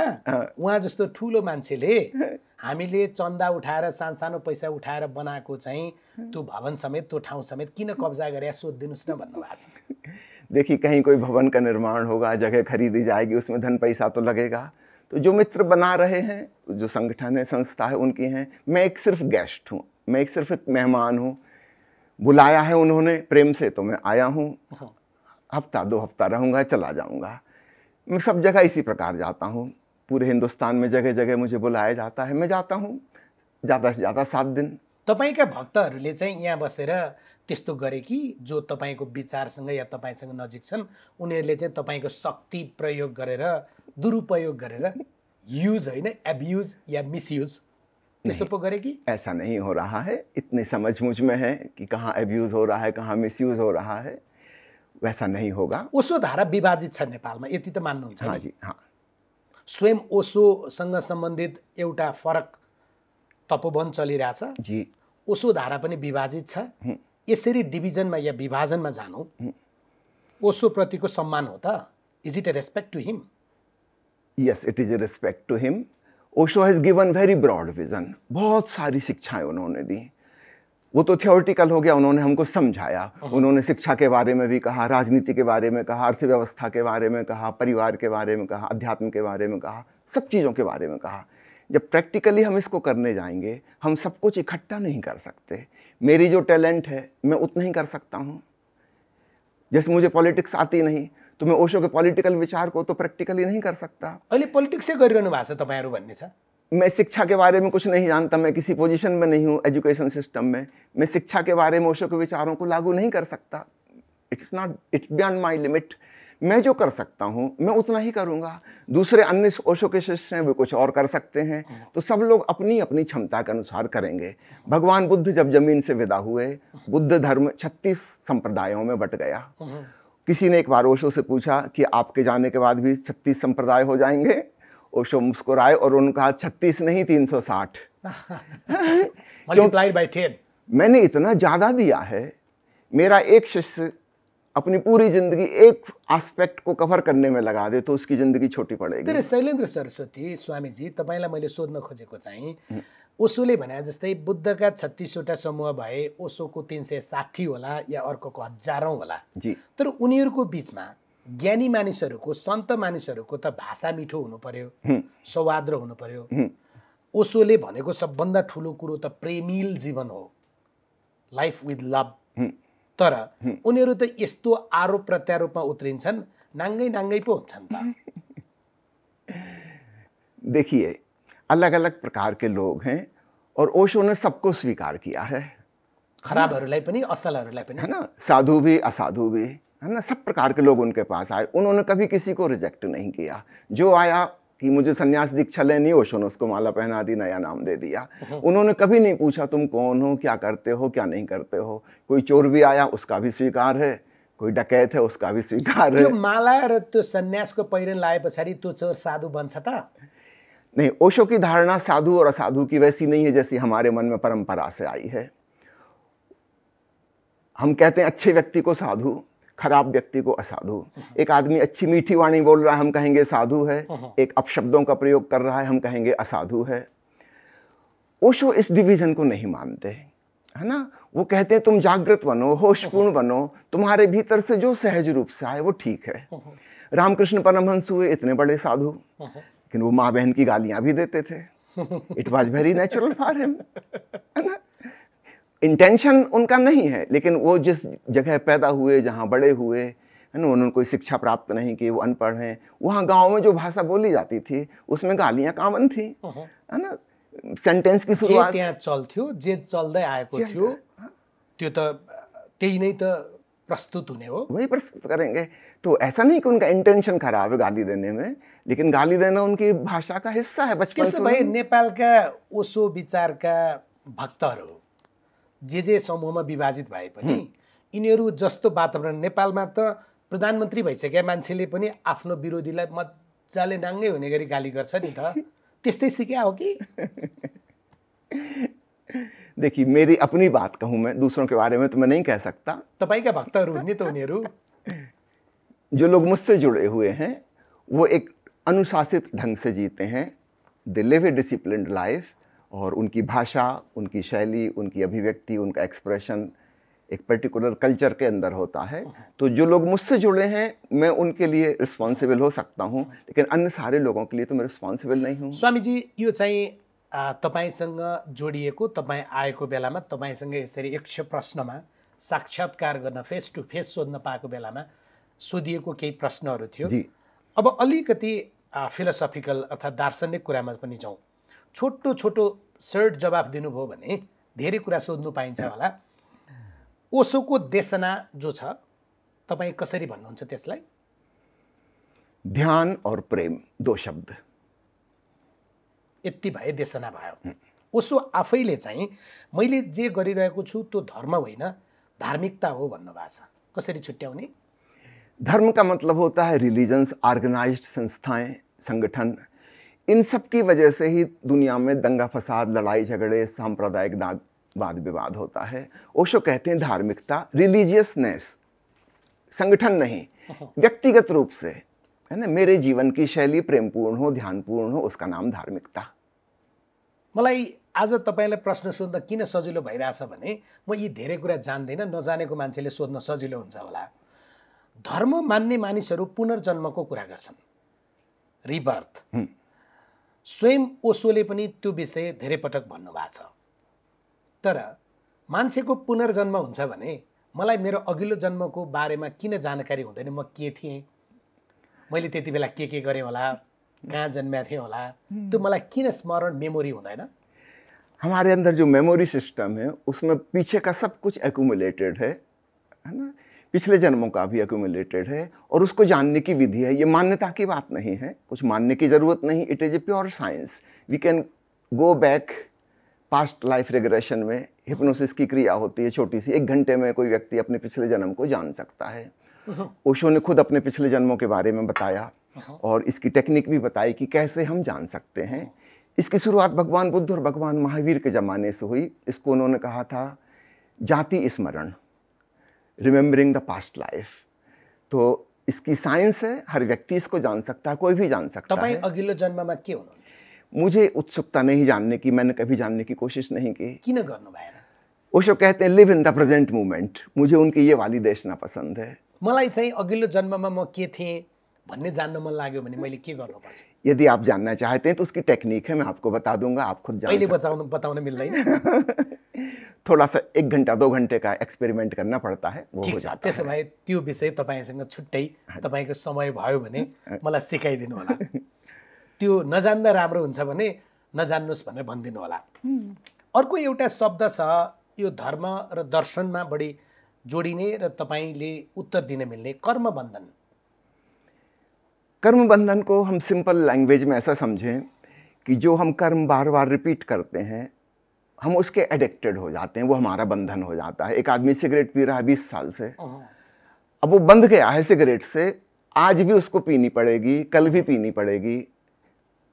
उहाँ जस्तो ठुलो मान्छेले हामीले चन्दा उठाएर सानो पैसा उठाएर बनाएको चाहिँ त्यो भवन समेत त्यो ठाउँ समेत किन कब्जा गरे सोधिदिनुहोस् न भन्नुभएको छ। देखिए, कहीं कोई भवन का निर्माण होगा, जगह खरीदी जाएगी, उसमें धन पैसा तो लगेगा। तो जो मित्र बना रहे हैं, जो संगठन है, संस्था है, उनकी हैं। मैं एक सिर्फ गेस्ट हूँ, मैं एक सिर्फ एक मेहमान हूँ। बुलाया है उन्होंने प्रेम से तो मैं आया हूँ, हफ्ता 2 हफ्ता रहूँगा, चला जाऊँगा। मैं सब जगह इसी प्रकार जाता हूँ। पूरे हिंदुस्तान में जगह जगह मुझे बुलाया जाता है, मैं जाता हूँ ज़्यादा से ज़्यादा 7 दिन। तपाईँका भक्तहरूले चाहिँ यहाँ बसेर त्यस्तो गरे कि जो तपाईँको विचारसँग या तपाईँसँग नजिक छन्, उनीहरूले चाहिँ तपाईँको शक्ति प्रयोग गरेर, दुरुपयोग गरेर, युज होइन एब्युज या मिसयुज त्यसो पो गरे कि? ऐसा नहीं हो रहा है। इतनी समझ मुझ में है कि कहाँ एब्यूज़ हो रहा है, कहाँ मिसयूज़ हो रहा है। वैसा नहीं होगा। ओसो धारा विभाजित छ नेपालमा, यति त मान्नुहुन्छ? हाँ जी, हाँ। स्वयं ओसोसँग सम्बन्धित एउटा फरक तपोवन चलिरहेछ जी। ओसो धारा पनि विभाजित छ। यसरी डिभिजनमा या विभाजनमा जानु ओसो प्रतिको सम्मान हो त? Is it a respect to him? Yes, it is a respect to him. Osho has given very broad vision. बहुत सारी शिक्षाएं उन्होंने दी। वो तो थियोरिटिकल हो गया, उन्होंने हमको समझाया। उन्होंने शिक्षा के बारे में भी कहा, राजनीति के बारे में कहा, अर्थव्यवस्था के बारे में कहा, परिवार के बारे में कहा, अध्यात्म के बारे में कहा, सब चीज़ों के बारे में कहा। जब प्रैक्टिकली हम इसको करने जाएंगे, हम सब कुछ इकट्ठा नहीं कर सकते। मेरी जो टैलेंट है मैं उतना ही कर सकता हूँ। जैसे मुझे पॉलिटिक्स आती नहीं, तो मैं ओशो के पॉलिटिकल विचार को तो प्रैक्टिकली नहीं कर सकता। अहिले पोलिटिक्सै गरिरहनु भएको छ तपाईँहरू भन्ने छ। मैं शिक्षा के बारे में कुछ नहीं जानता, मैं किसी पोजीशन में नहीं हूँ एजुकेशन सिस्टम में। मैं शिक्षा के बारे में ओशो के विचारों को लागू नहीं कर सकता। It's beyond my limit. मैं जो कर सकता हूँ मैं उतना ही करूँगा। दूसरे अन्य ओशो के शिष्य हैं, वे कुछ और कर सकते हैं। तो सब लोग अपनी अपनी क्षमता के अनुसार करेंगे। भगवान बुद्ध जब जमीन से विदा हुए, बुद्ध धर्म 36 संप्रदायों में बट गया। किसी ने एक बार ओशो से पूछा कि आपके जाने के बाद भी 36 संप्रदाय हो जाएंगे? ओशो मुस्कुराए और उन्होंने कहा 36 नहीं 360। Multiplied by 10। मैंने इतना ज़्यादा दिया है। मेरा एक शिष्य अपनी पूरी जिंदगी एक एस्पेक्ट को कवर करने में लगा दे तो उसकी जिंदगी छोटी पड़ेगी। तर शैलेन्द्र सरस्वती स्वामीजी, तपाईँलाई मैले सोध्न खोजेको चाहिँ ओशोले भने जस्तै बुद्धका 36वटा समूह भए, ओशोको 360 होला या अर्कोको हजारौँ होला जी। तर उनीहरूको बिचमा ज्ञानी मानिसहरूको, सन्त मानिसहरूको त भाषा मिठो हुनु पर्यो, सौहार्द हुनु पर्यो। ओशोले भनेको सबभन्दा ठुलो कुरो त प्रेमिल जीवन हो, लाइफ विथ लभ। तर उनीहरू त यस्तो आरोप प्रत्यारोपमा उत्रिन्छन्, नाङ्गै नाङ्गै पो हुन्छन् त। देखिए, अलग अलग प्रकार के लोग हैं और ओशो ने सबको स्वीकार किया है। खराबहरूलाई पनि असलहरूलाई पनि, है ना, साधु भी असाधु भी, है ना, सब प्रकार के लोग उनके पास आए। उन्होंने कभी किसी को रिजेक्ट नहीं किया। जो आया कि मुझे सन्यास दीक्षा लेनी, ओशो ने उसको माला पहना दी, नया नाम दे दिया। उन्होंने कभी नहीं पूछा तुम कौन हो, क्या करते हो, क्या नहीं करते हो। कोई चोर भी आया उसका भी स्वीकार है, कोई डकैत है उसका भी स्वीकार है। त्यो माला र त्यो सन्यासको पहिरन लाए पछाडि त्यो चोर साधु बन्छ त? नहीं, ओशो की धारणा साधु और असाधु की वैसी नहीं है जैसी हमारे मन में परंपरा से आई है। हम कहते हैं अच्छे व्यक्ति को साधु, खराब व्यक्ति को असाधु। एक आदमी अच्छी मीठी वाणी बोल रहा है, हम कहेंगे साधु है। एक अपशब्दों का प्रयोग कर रहा है, हम कहेंगे असाधु है। ओशो इस डिवीजन को नहीं मानते, है ना। वो कहते हैं तुम जागृत बनो, होशपूर्ण बनो, तुम्हारे भीतर से जो सहज रूप से आए वो ठीक है। रामकृष्ण परमहंस हुए इतने बड़े साधु, लेकिन वो माँ बहन की गालियां भी देते थे। It was very natural for him, है ना। इंटेंशन उनका नहीं है, लेकिन वो जिस जगह पैदा हुए, जहाँ बड़े हुए, है ना, उन्होंने कोई शिक्षा प्राप्त नहीं की, वो अनपढ़ हैं। वहाँ गांव में जो भाषा बोली जाती थी उसमें गालियाँ कॉमन थी, है ना। सेंटेंस की शुरुआत त्यहाँ चल्थ्यो, जे चल्दै आएको थियो त्यो त त्यही नै त प्रस्तुत हुने हो, वही प्रस्तुत करेंगे। तो ऐसा नहीं कि उनका इंटेंशन खराब है गाली देने में, लेकिन गाली देना उनकी भाषा का हिस्सा है बचपन से। त्यसो भए नेपालका ओशो विचारका भक्तहरू जे समूहमा विभाजित भए पनि यिनीहरू जस्तो वातावरण नेपालमा त प्रधानमन्त्री भइसकेका मान्छेले पनि आफ्नो विरोधीलाई मजाले नाङ्गै हुने गरी गाली गर्छ नि त, त्यस्तै सिक्या हो कि? देखिए, मेरी अपनी बात कहूँ मैं, दूसरों के बारे में तो मैं नहीं कह सकता। तपाईँका भक्तहरू हुन् नि त उनीहरू। जो लोग मुझसे जुड़े हुए हैं वो एक अनुशासित ढंग से जीते हैं, they live A disciplined life, और उनकी भाषा, उनकी शैली, उनकी अभिव्यक्ति, उनका एक्सप्रेशन एक पर्टिकुलर कल्चर के अंदर होता है। तो जो लोग मुझसे जुड़े हैं मैं उनके लिए रिस्पॉन्सिबल हो सकता हूँ, लेकिन अन्य सारे लोगों के लिए तो मैं रिस्पॉन्सिबल नहीं हूँ। स्वामीजी, यो चाहिँ तपाईसँग जोडिएको, तपाईँ आएको बेलामा तपाईसँग यसरी 100 प्रश्नमा साक्षात्कार गर्न, फेस टु फेस सोध्न पाएको बेलामा सोधिएको केही प्रश्नहरू थियो। जी। अब अलिकति फिलोसफिकल अर्थात् दार्शनिक कुरामा पनि जाउँ। छोटो छोटो सर्ट जवाफ दिनुभयो भने धेरै कुरा सोध्नु पाइन्छ होला। ओशोको देशना जो छ, तपाईँ कसरी भन्नुहुन्छ त्यसलाई? ध्यान और प्रेम, 2 शब्द। यति भए देशना भयो। ओशो आफैले चाहिँ मैले जे गरिरहेको छु त्यो धर्म होइन धार्मिकता हो भन्नुभएको छ। कसरी छुट्याउने? धर्म का मतलब होता है रिलीजन्स, ऑर्गेनाइज्ड संस्थाएं, संगठन। इन सब की वजह से ही दुनिया में दंगा फसाद, लड़ाई झगड़े, सांप्रदायिक वाद विवाद होता है। ओशो कहते हैं धार्मिकता, रिलीजियसनेस, संगठन नहीं, व्यक्तिगत रूप से, है ना, मेरे जीवन की शैली प्रेमपूर्ण हो, ध्यानपूर्ण हो, उसका नाम धार्मिकता। मलाई आज तपाईँलाई प्रश्न सोध्दा किन सजिलो भइरहेछ भने म यी धेरै कुरा जान्दैन, नजानेको मान्छेले सोध्न सजिलो हुन्छ होला। धर्म मान्ने मानिसहरू पुनर्जन्मको कुरा गर्छन्, रिबर्थ। स्वयं ओशोले पनि त्यो विषय धेरै पटक भन्नुभएको छ। तर मान्छेको पुनर्जन्म हुन्छ भने मलाई मेरो अघिल्लो जन्मको बारेमा किन जानकारी हुँदैन? म के थिएँ, मैले त्यति बेला के गरेँ होला, कहाँ जन्मेको थिएँ होला, त्यो मलाई किन स्मरण, मेमोरी हुँदैन? हमारे अंदर जो मेमोरी सिस्टम है उसमें पीछे का सब कुछ एक्यूमुलेटेड है ना, पिछले जन्मों का भी एक्यूमुलेटेड है, और उसको जानने की विधि है। ये मान्यता की बात नहीं है, कुछ मानने की ज़रूरत नहीं। It is a pure science. We can go back past life regression में। हिप्नोसिस की क्रिया होती है छोटी सी, 1 घंटे में कोई व्यक्ति अपने पिछले जन्म को जान सकता है। ओशो ने खुद अपने पिछले जन्मों के बारे में बताया और इसकी टेक्निक भी बताई कि कैसे हम जान सकते हैं। इसकी शुरुआत भगवान बुद्ध और भगवान महावीर के ज़माने से हुई। इसको उन्होंने कहा था जाति स्मरण, रिमेम्बरिंग द पास्ट लाइफ। तो इसकी साइंस है, हर व्यक्ति इसको जान सकता है, कोई भी जान सकता है। तपाईँ अघिल्लो जन्ममा के हुनुहुन्छ? मुझे उत्सुकता नहीं जानने की, मैंने कभी जानने की कोशिश नहीं की। किन गर्नु भएन? ओशो कहते हैं live in the present moment. मुझे उनकी ये वाली देशना पसंद है। मलाई चाहिँ अघिल्लो जन्ममा म के थिएँ भन्ने जान्न मन लाग्यो भने मैले के गर्नुपर्छ? यदि आप जानना चाहते हैं तो उसकी टेक्निक है, मैं आपको बता दूंगा, आप खुद जान पहिले सकते बताउन मिल्दैन? थोड़ा सा 1 घंटा 2 घंटे का एक्सपेरिमेंट करना पड़ता है, वो हो ठिक छ। जाता त्यसो भए त्यो विषय तपाईँसँग छुट्टै तपाईँको समय भयो भने मलाई सिकाइदिनु होला। त्यो नजान्दा राम्रो हुन्छ भने नजान्नुहोस् भनेर भनिदिनु होला। अर्को एउटा शब्द छ, यो धर्म र दर्शनमा बढी जोडिने र तपाईँले उत्तर दिन मिल्ने, कर्मबन्धन। कर्म बंधन को हम सिंपल लैंग्वेज में ऐसा समझें कि जो हम कर्म बार बार रिपीट करते हैं हम उसके एडिक्टेड हो जाते हैं, वो हमारा बंधन हो जाता है। एक आदमी सिगरेट पी रहा है 20 साल से, अब वो बंध गया है सिगरेट से, आज भी उसको पीनी पड़ेगी, कल भी पीनी पड़ेगी।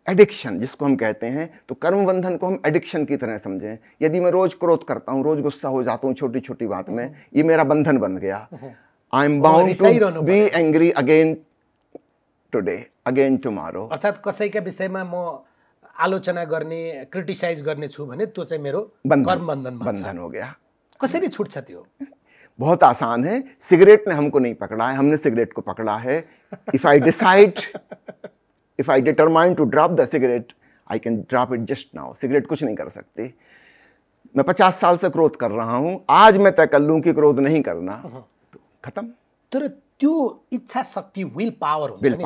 एडिक्शन जिसको हम कहते हैं, तो कर्म बंधन को हम एडिक्शन की तरह समझें। यदि मैं रोज क्रोध करता हूँ, रोज गुस्सा हो जाता हूँ छोटी छोटी बात में, ये मेरा बंधन बन गया। I am bound to be angry again today, again tomorrow. अर्थात् कसैका विषयमा म आलोचना गर्ने, क्रिटिसाइज गर्ने छु भने त्यो चाहिँ मेरो कर्म बन्धन हो गया। कसरी छुट्छ त्यो? बहुत आसान है। सिगरेट ने हमको नहीं पकड़ा है, हमने सिगरेट को पकड़ा है। If I decide, if I determine to drop the cigarette, I can drop it just now. Cigarette कुछ नहीं कर सकती। मैं 50 साल से क्रोध कर रहा हूं, आज मैं तय कर लूं कि क्रोध नहीं करना, तो खत्म। तर त्यो इच्छा शक्ति, विल पावर हुन्छ नि।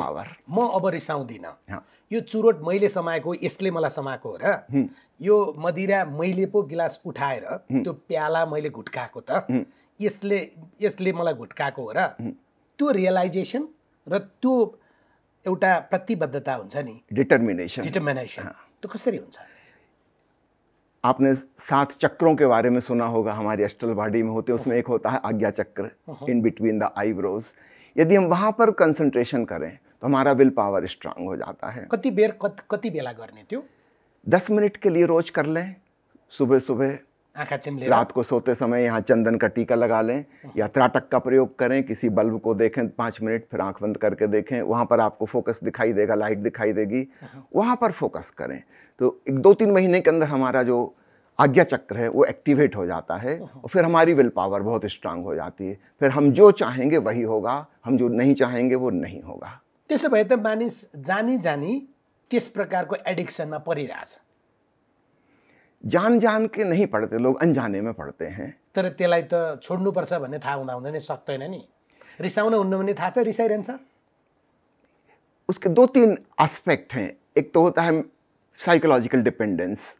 म अब रिसाउँदिनँ, यो चुरोट मैले समाएको, यसले मलाई समाएको हो र, यो मदिरा मैले पो गिलास उठाएर त्यो प्याला मैले घुट्काएको त, यसले मलाई घुट्काएको हो र, त्यो रियलाइजेसन र त्यो एउटा प्रतिबद्धता हुन्छ नि, डिटर्मिनेसन, त्यो कसरी हुन्छ? आपने 7 चक्रों के बारे में सुना होगा, हमारी अस्टल बॉडी में होते हैं, उसमें एक होता है आज्ञा चक्र इन बिटवीन द आईब्रोज। यदि हम वहाँ पर कंसंट्रेशन करें तो हमारा विल पावर स्ट्रांग हो जाता है। कति बेला गर्ने त्यो? 10 मिनट के लिए रोज कर लें। सुबह सुबह आँखा चिम्लेर, रात को सोते समय यहाँ चंदन का टीका लगा लें या त्राटक का प्रयोग करें। किसी बल्ब को देखें 5 मिनट, फिर आंख बंद करके देखें, वहाँ पर आपको फोकस दिखाई देगा, लाइट दिखाई देगी, वहाँ पर फोकस करें। तो 2-3 महीने के अंदर हमारा जो आज्ञा चक्र है वो एक्टिवेट हो जाता है और फिर हमारी विल पावर बहुत स्ट्रांग हो जाती है। फिर हम जो चाहेंगे वही होगा, हम जो नहीं चाहेंगे वो नहीं होगा। त्यसो भए त मानिस जानी जानी त्यस प्रकारको एडिक्सनमा परिरहेछ। जान जान के नहीं पढ़ते लोग, अनजाने में पढ़ते हैं। तर त्यसलाई त छोड्नुपर्छ भन्ने थाहा हुँदा हुँदै नै सक्दैन नि। रिसाउन हुन्न भने थाहा छ, रिसाइरहन्छ। उसके 2-3 एस्पेक्ट हैं। एक तो होता है साइकोलॉजिकल डिपेंडेंस,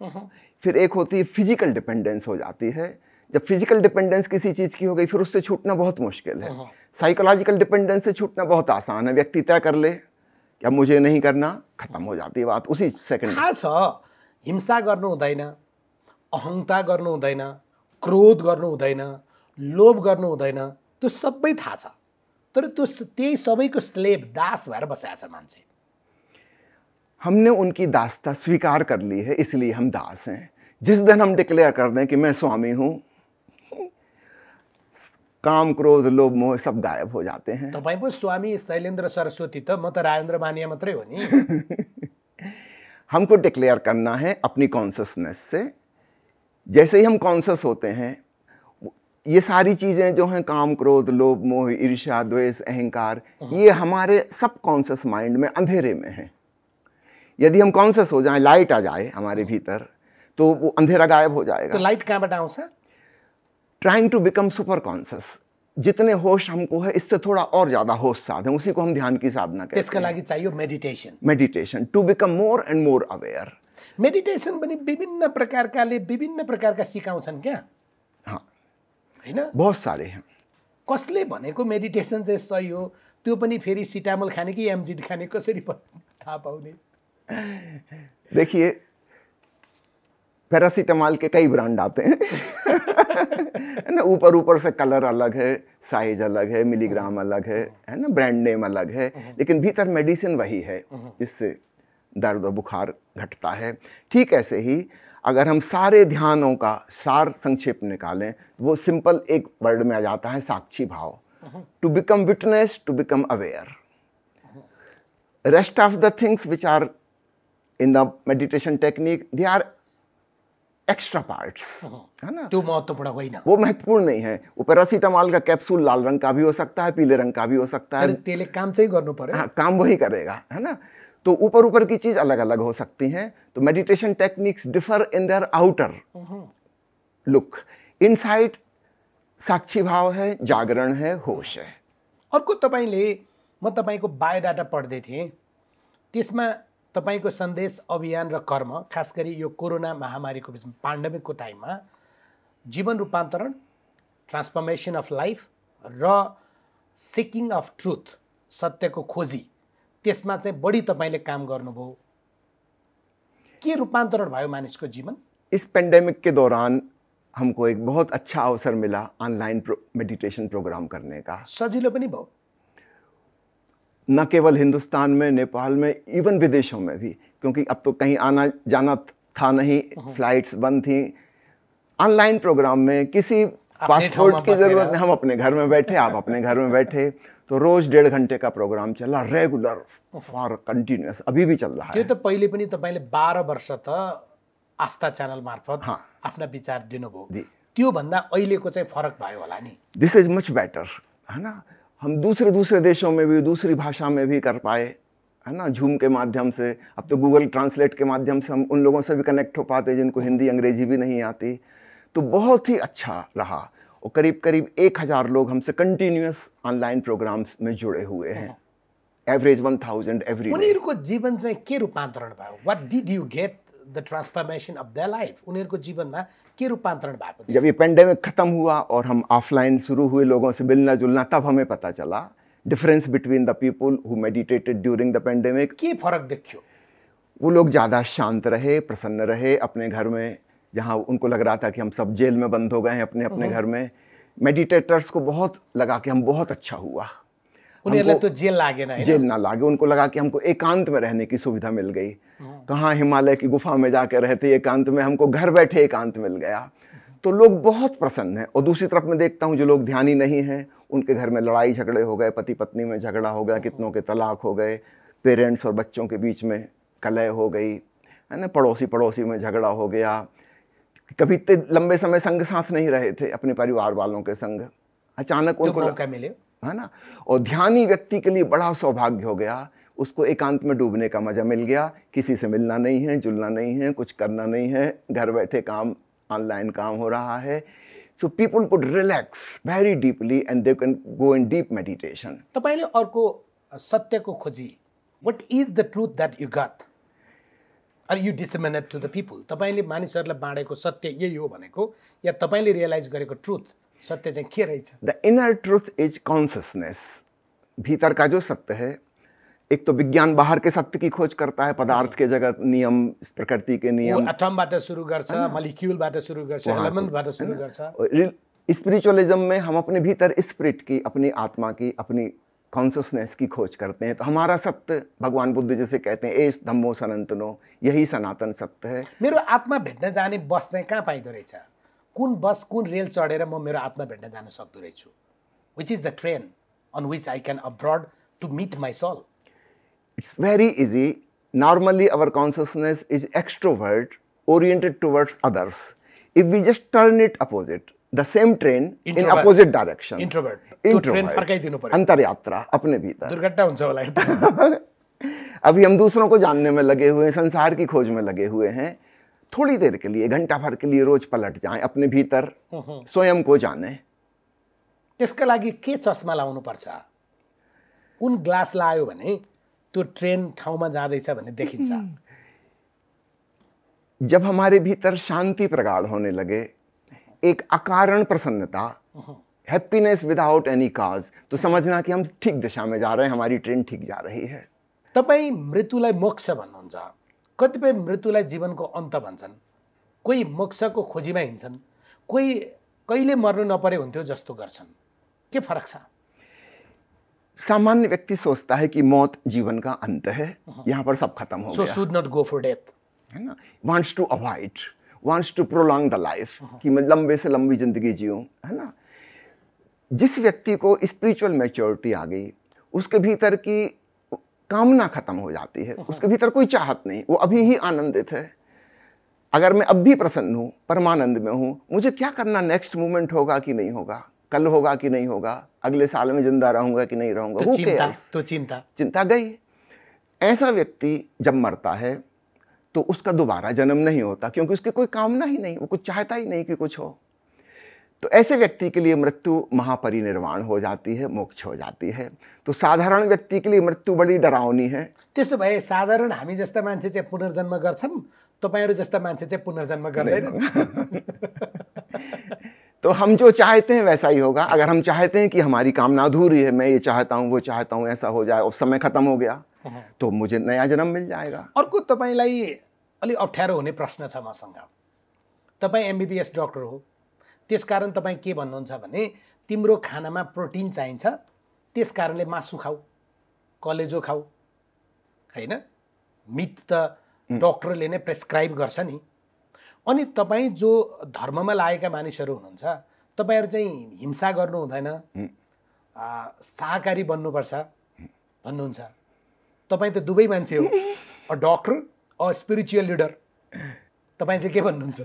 फिर एक होती है फिजिकल डिपेंडेंस हो जाती है। जब फिजिकल डिपेंडेंस किसी चीज़ की हो गई फिर उससे छूटना बहुत मुश्किल है। साइकोलॉजिकल डिपेंडेंस से छूटना बहुत आसान है। व्यक्ति तय कर ले या मुझे नहीं करना, खत्म हो जाती है बात उसी सेकंड। थाहा छ हिंसा गर्नु हुँदैन, अहंता गर्नु हुँदैन, क्रोध गर्नु हुँदैन, लोभ गर्नु हुँदैन, त्यो सबै थाहा छ। तर त्यो त्यही सबैको स्लेब, दास भएर बसेको छ मान्छे। हमने उनकी दासता स्वीकार कर ली है, इसलिए हम दास हैं। जिस दिन हम डिक्लेयर कर दें कि मैं स्वामी हूं, काम क्रोध लोभ मोह सब गायब हो जाते हैं। तपाईँ पो स्वामी शैलेन्द्र सरस्वती, त म त राजेन्द्र मानिया मात्रै हो नि। हमको डिक्लेयर करना है अपनी कॉन्शसनेस से। जैसे ही हम कॉन्शस होते हैं, ये सारी चीज़ें जो हैं काम क्रोध लोभ मोह ईर्ष्या द्वेष अहंकार, ये हमारे सब कॉन्शस माइंड में अंधेरे में हैं। यदि हम कॉन्शस हो जाएं, लाइट आ जाए हमारे भीतर, तो वो अंधेरा गायब हो जाएगा। तो लाइट कहाँबाट आउँछ? Trying to become super conscious. जितने होश हमको है इससे थोड़ा और ज़्यादा होश साधें, उसी को हम ध्यान की साधना कहते हैं। त्यसका लागि चाहियो meditation. Meditation to become more and more aware. Meditation पनि विभिन्न प्रकारका सिकाउँछन् क्या? हाँ, हैन? बहुत सारे हैं। कसले भनेको मेडिटेसन चाहिँ सही हो, त्यो पनि फेरि सिटामोल खाने कि एमजिड खाने, कसरी थाहा पाउने? देखिए, पैरासीटामॉल के कई ब्रांड आते हैं है ना। ऊपर से कलर अलग है, साइज अलग है, मिलीग्राम अलग है ना, ब्रांड नेम अलग है, लेकिन भीतर मेडिसिन वही है जिससे दर्द और बुखार घटता है। ठीक ऐसे ही अगर हम सारे ध्यानों का सार संक्षेप निकालें, वो सिंपल एक वर्ड में आ जाता है, साक्षी भाव। To become witness, to become aware. Rest of the things which are in the meditation technique, they are extra parts, है ना। त्यो महत्त्वपूर्ण होइन, वो महत्वपूर्ण नहीं है। वो पैरासीटामॉल का कैप्सूल लाल रंग का भी हो सकता है, पीले रंग का भी हो सकता है। त्यसले काम चाहिँ गर्नु पर्यो। हाँ, काम वही करेगा, है ना। तो ऊपर की चीज अलग अलग हो सकती हैं। तो meditation techniques differ in their outer look. Inside साक्षी भाव है, जागरण है, होश है। अर्को तपाईँले, म तपाईँको बायोडाटा पढ्दै थिएँ, त्यसमा तपाईँको सन्देश अभियान र कर्म, खास गरी यो कोरोना महामारीको बिचमा पेन्डेमिकको टाइममा जीवन रूपान्तरण, ट्रान्सफर्मेसन अफ लाइफ र सिकिङ अफ ट्रुथ, सत्यको खोजी, त्यसमा चाहिँ बढी तपाईँले काम गर्नुभयो। के रूपान्तरण भयो मानिसको जीवन? इस पेंडेमिक के दौरान हमको एक बहुत अच्छा अवसर मिला ऑनलाइन मेडिटेशन प्रोग्राम करने का। सजिलो पनि भयो, न केवल हिंदुस्तान में, नेपाल में, इवन विदेशों में भी, क्योंकि अब तो कहीं आना जाना था नहीं, फ्लाइट्स बंद थी। ऑनलाइन प्रोग्राम में किसी पासपोर्ट की जरूरत नहीं, हम अपने घर में बैठे, आप अपने घर में बैठे। तो रोज 1.5 घंटे का प्रोग्राम चला, रेगुलर फॉर कंटिन्यूअस, अभी भी चल रहा है। त्यो त पहिले पनि तपाईँले 12 वर्ष त आस्था च्यानल मार्फत हाँ, आफ्ना विचार दिनुभयो। त्यो भन्दा अहिलेको चाहिँ फरक भयो होला नि? दिस इज मच बेटर, है ना। हम दूसरे देशों में भी दूसरी भाषा में भी कर पाए, है ना, जूम के माध्यम से। अब तो गूगल ट्रांसलेट के माध्यम से हम उन लोगों से भी कनेक्ट हो पाते जिनको हिंदी अंग्रेजी भी नहीं आती। तो बहुत ही अच्छा रहा। और करीब 1000 लोग हमसे कंटिन्यूअस ऑनलाइन प्रोग्राम्स में जुड़े हुए हैं। Average 1000 every day. उनीहरूको जीवन चाहिँ के रूपान्तरण भयो? What did you get the transformation of their life? उनीहरूको जीवनमा के रूपान्तरण भएको? जब ये पेंडेमिक खत्म हुआ और हम ऑफलाइन शुरू हुए लोगों से मिलना जुलना, तब हमें पता चला difference between the people who meditated during the pandemic. के फरक देखियो? वो लोग ज़्यादा शांत रहे, प्रसन्न रहे, अपने घर में जहाँ उनको लग रहा था कि हम सब जेल में बंद हो गए हैं अपने अपने घर में, मेडिटेटर्स को बहुत लगा कि हम बहुत अच्छा हुआ, उनीहरूलाई तो जेल लागेन हैन? जेल ना लागे, उनको लगा कि हमको एकांत में रहने की सुविधा मिल गई। कहाँ हिमालय की गुफा में जाके रहते एकांत में, हमको घर बैठे एकांत मिल गया। तो लोग बहुत प्रसन्न हैं। और दूसरी तरफ मैं देखता हूँ जो लोग ध्यानी नहीं हैं, उनके घर में लड़ाई झगड़े हो गए, पति पत्नी में झगड़ा हो गया, कितनों के तलाक हो गए, पेरेंट्स और बच्चों के बीच में कलह हो गई, है ना, पड़ोसी पड़ोसी में झगड़ा हो गया। कभी इतने लंबे समय संग साथ नहीं रहे थे अपने परिवार वालों के संग, अचानक उनको मौका मिले, है ना। और ध्यानी व्यक्ति के लिए बड़ा सौभाग्य हो गया, उसको एकांत में डूबने का मजा मिल गया। किसी से मिलना नहीं है, जुलना नहीं है, कुछ करना नहीं है, घर बैठे काम, ऑनलाइन काम हो रहा है। So people could relax very deeply and they can go in deep meditation. तपाईले अर्को सत्यको खोजी, what is the truth that you got are you disseminate to the people? तपाईले मानिसहरूलाई बाँडेको सत्य यही हो भनेको, या तपाईले रियलाइज गरेको ट्रुथ सत्य चाहिँ के रहेछ? The inner truth is consciousness. भीतर का जो सत्य है, एक तो विज्ञान बाहर के सत्य की खोज करता है, पदार्थ के जगत, नियम, प्रकृति के नियम, एटमबाट सुरु गर्छ, मलिक्युलबाट सुरु गर्छ, एलिमेन्टबाट सुरु गर्छ। स्पिरिचुअलिज्म में हम अपने भीतर स्पिरिट की, अपनी आत्मा की, अपनी कॉन्शियसनेस की खोज करते हैं। तो हमारा सत्य, भगवान बुद्ध जैसे कहते हैं, एस धम्मो सनातनो, यही सनातन सत्य है। मेरो आत्मा भेट्न जाने बस चाहिँ कहाँ पाइदो रहेछ? कुन बस, कुन रेल चढेर म मेरो आत्मा भेट्न जान सक्दो रहेछु? Which is the train on which I can abroad to meet my soul? It's very easy. Normally our consciousness is extrovert, oriented towards others. If we just turn it opposite, the same train in opposite direction. Introvert. Introvert. Train फर्काइदिनु पर्यो। अंतर यात्रा अपने भीतर। दुर्घटना हुन्छ होला यता। अभी हम दूसरों को जानने में लगे हुए हैं, संसार की खोज में लगे हुए हैं। थोड़ी देर के लिए, घंटा भर के लिए रोज पलट जाएं, अपने भीतर स्वयं को जाने। त्यसका लागि के चस्मा लाउनु पर्छ? कुन ग्लास लायो भने त्यो ट्रेन ठाउँमा जाँदैछ भन्ने देखिन्छ? जब हमारे भीतर शांति प्रगाढ़ होने लगे, एक अकारण प्रसन्नता, हैप्पीनेस विदाउट एनी काज, तो समझना कि हम ठीक दिशा में जा रहे हैं, हमारी ट्रेन ठीक जा रही है। तपाईँ मृत्युलाई मोक्ष भन्नुहुन्छ, कतिपय मृत्युलाई जीवनको अन्त भन्छन्, कोही मोक्षको खोजीमा हिँड्छन्, कोही कहिले मर्नु नपरे हुन्थ्यो जस्तो गर्छन्। के फरक छ? सामान्य व्यक्ति सोचता है कि मौत जीवन का अंत है, यहाँ पर सब खत्म हो गया। So should not go for death, है ना। wants to avoid, wants to prolong the life, कि मैं लंबे से लंबी जिंदगी जीऊं, है ना। जिस व्यक्ति को स्पिरिचुअल मैच्योरिटी आ गई, उसके भीतर की कामना खत्म हो जाती है, उसके भीतर कोई चाहत नहीं, वो अभी ही आनंदित है। अगर मैं अब भी प्रसन्न हूँ, परमानंद में हूँ, मुझे क्या करना, नेक्स्ट मोमेंट होगा कि नहीं होगा, कल होगा कि नहीं होगा, अगले साल में जिंदा रहूंगा कि नहीं रहूंगा, तो चिंता गई। ऐसा व्यक्ति जब मरता है तो उसका दोबारा जन्म नहीं होता, क्योंकि उसकी कोई कामना ही नहीं, वो कुछ चाहता ही नहीं कि कुछ हो। तो ऐसे व्यक्ति के लिए मृत्यु महापरिनिर्वाण हो जाती है, मोक्ष हो जाती है। तो साधारण व्यक्ति के लिए मृत्यु बड़ी डरावनी है। त्यसो भए साधारण हामी जस्ता मान्छे चाहिँ पुनर्जन्म गर्छन्, तपाईहरु जस्ता मान्छे चाहिँ पुनर्जन्म गर्दैनन्। तो हम जो चाहते हैं वैसा ही होगा। अगर हम चाहते हैं कि हमारी कामना अधूरी है, मैं ये चाहता हूँ, वो चाहता हूँ, ऐसा हो जाए और समय खत्म हो गया, तो मुझे नया जन्म मिल जाएगा। अर्को तपाईलाई अलि अप्ठ्यारो हुने प्रश्न छ मसँग। तपाई एमबीबीएस डाक्टर हो, त्यसकारण तपाई के भन्नुहुन्छ भने तिम्रो खानामा प्रोटिन चाहिन्छ, त्यसकारणले मासु खाऊ, कलेजो खाऊ, हैन? मिट त डाक्टरले नै प्रेस्क्राइब गर्छ नि। अनि तपाईँ जो धर्ममा लागेका मानिसहरू हुनुहुन्छ, तपाईहरु चाहिँ हिंसा गर्नु हुँदैन, शाकाहारी बन्नुपर्छ भन्नुहुन्छ। तपाईँ त दुवै मान्छे हो, अ डॉक्टर और स्पिरिचुअल लीडर। तपाईँ चाहिँ के भन्नुहुन्छ?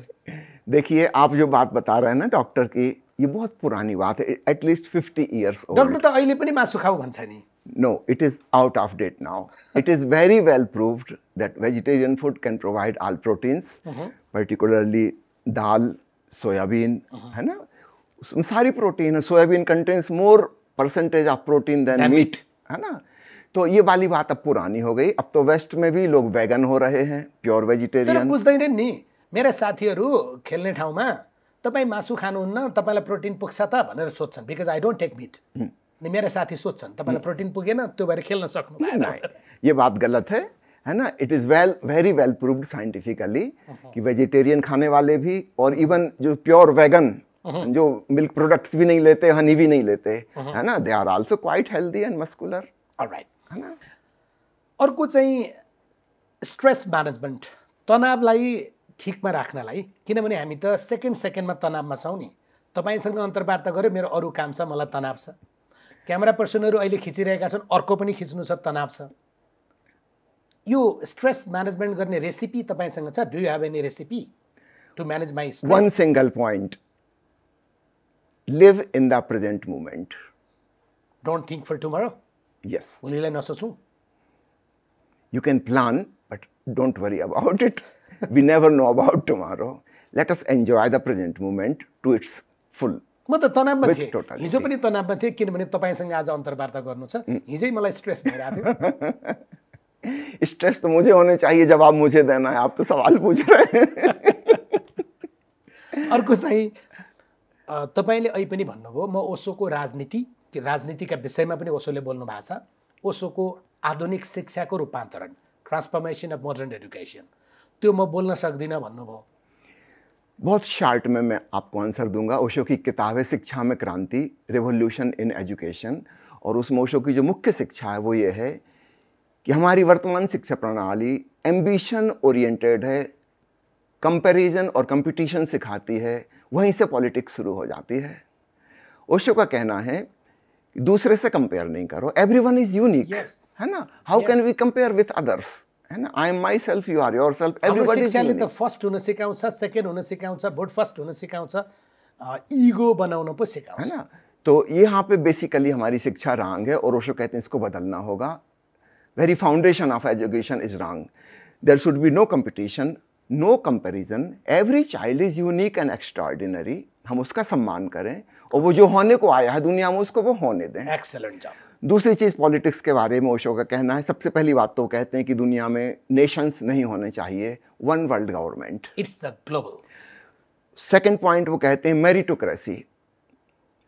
देखिए, आप जो बात बता रहे हैं ना डॉक्टर की, ये बहुत पुरानी बात है, एटलीस्ट 50 years old। डॉक्टर त अहिले पनि मासु खाऊ भन्छ नि। No, it is out of date now. It is very well proved that vegetarian food can provide all proteins, particularly dal, soybean, है ना, उसमें सारी प्रोटीन है। Soybean contains more percentage of protein than meat, है ना। तो ये वाली बात अब पुरानी हो गई। अब तो वेस्ट में भी लोग वेगन हो रहे हैं, प्योर वेजिटेरियन। तर बुझ्दैनन् नि, मेरा साथीहरू खेल्ने ठाउँमा तपाईँ मासु खानुहुन्न, तपाईलाई प्रोटिन पुग्छ त भनेर सोध्छन्, because I don't take meat. अनि मेरा साथी सोध्छन्, तपाईलाई प्रोटिन पुगेन, त्यो भएर खेल्न सक्नु भएन। ये बात गलत है। है ना, it is very well proved scientifically कि वेजिटेरियन खाने वाले भी और इवन जो प्योर वेगन जो मिल्क प्रोडक्ट्स भी नहीं लेते, हनी भी नहीं लेते, है ना, they are also quite healthy and muscular. Alright, है ना। अर्को चाहिँ स्ट्रेस म्यानेजमेन्ट, तनावलाई ठिकमा राख्नलाई, किनभने हामी त सेकेन्डमा तनावमा छौँ नि। तपाईँसँग अन्तर्वार्ता गऱ्यो, मेरो अरू काम छ, मलाई तनाव छ, क्यामेरा पर्सनहरू अहिले खिचिरहेका छन्, अर्को पनि खिच्नु छ, तनाव छ। यो स्ट्रेस म्यानेजमेन्ट गर्ने रेसिपी तपाईँसँग छ? Do you have any recipe to manage my stress? One single point: live in the present moment. Don't think for tomorrow. Yes, भोलिलाई नसोचौँ। you can plan, but don't worry about it. We never know about tomorrow. Let us enjoy the present moment to its full. म त तनावमा With थिएँ, totality. हिजो पनि तनावमा थिएँ, किनभने तपाईँसँग आज अन्तर्वार्ता गर्नु छ। हिजै मलाई स्ट्रेस भइरहेको थियो। स्ट्रेस तो मुझे होने चाहिए, जवाब मुझे देना है, आप तो सवाल पूछ रहे हैं। अर्को चाहिँ तपाईँले अहिले पनि भन्नुभयो, म ओशोको राजनीतिका विषयमा पनि ओशोले बोल्नु भएको छ। ओशोको आधुनिक शिक्षाको रूपान्तरण, ट्रान्सफर्मेसन अफ मोडर्न एजुकेसन, त्यो म बोल्न सक्दिनँ भन्नुभयो। बहुत शार्ट में मैं आपको आंसर दूंगा। ओशो की किताब है शिक्षा में क्रांति, रेवोल्यूशन इन एजुकेशन, और उसमें ओशो की जो मुख्य शिक्षा है वो ये है कि हमारी वर्तमान शिक्षा प्रणाली एम्बिशन ओरिएंटेड है, कंपैरिजन और कंपटीशन सिखाती है, वहीं से पॉलिटिक्स शुरू हो जाती है। ओशो का कहना है कि दूसरे से कंपेयर नहीं करो, एवरीवन इज यूनिक। Yes. है ना, how can we compare with others, है ना, I am myself, you are yourself, हाम्रो एवरीबडी इज शिक्षाले त यूनिक। फर्स्ट हुन सिकाउँछ, सेकेन्ड हुन सिकाउँछ, भोट फर्स्ट हुन सिकाउँछ, इगो बनाउन पो सिकाउँछ। है ना, तो यहाँ पे बेसिकली हमारी शिक्षा रॉन्ग है, और ओशो कहते हैं इसको बदलना होगा। Very foundation of education is wrong. There should be no competition, no comparison, every child is unique and extraordinary. हम उसका सम्मान करें, और वो जो होने को आया है दुनिया में उसको वो होने दें। Excellent job. दूसरी चीज़ पॉलिटिक्स के बारे में ओशो का कहना है, सबसे पहली बात तो कहते हैं कि दुनिया में नेशंस नहीं होने चाहिए, one world government. It's the global. Second point वो कहते हैं मेरिटोक्रेसी,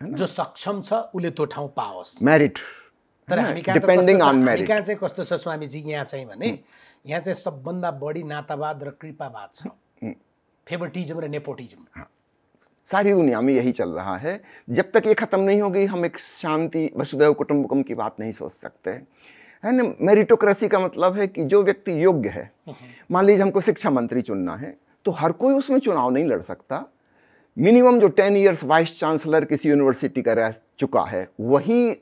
जो सक्षम छ उसले त्यो ठाउँ पाओस्। मेरिट, तर हामी कहाँ डिपेंडिंग ऑन मेरिट। कहाँ चाहिँ कस्तो छ स्वामीजी, यहाँ चाहिँ भने यहाँ चाहिँ सबभन्दा बढी नातावाद र कृपावाद छ, फेभरेटिज्म र नेपोटिज्म। सारी दुनिया में यही चल रहा है। जब तक ये खत्म नहीं होगी हम एक शांति वसुधैव कुटुंबकम की बात नहीं सोच सकते, है ना। मेरिटोक्रेसी का मतलब है कि जो व्यक्ति योग्य है, मान लीजिए हमको शिक्षा मंत्री चुनना है, तो हर कोई उसमें चुनाव नहीं लड़ सकता। मिनिमम जो 10 ईयर्स वाइस चांसलर किसी यूनिवर्सिटी का रह चुका है वही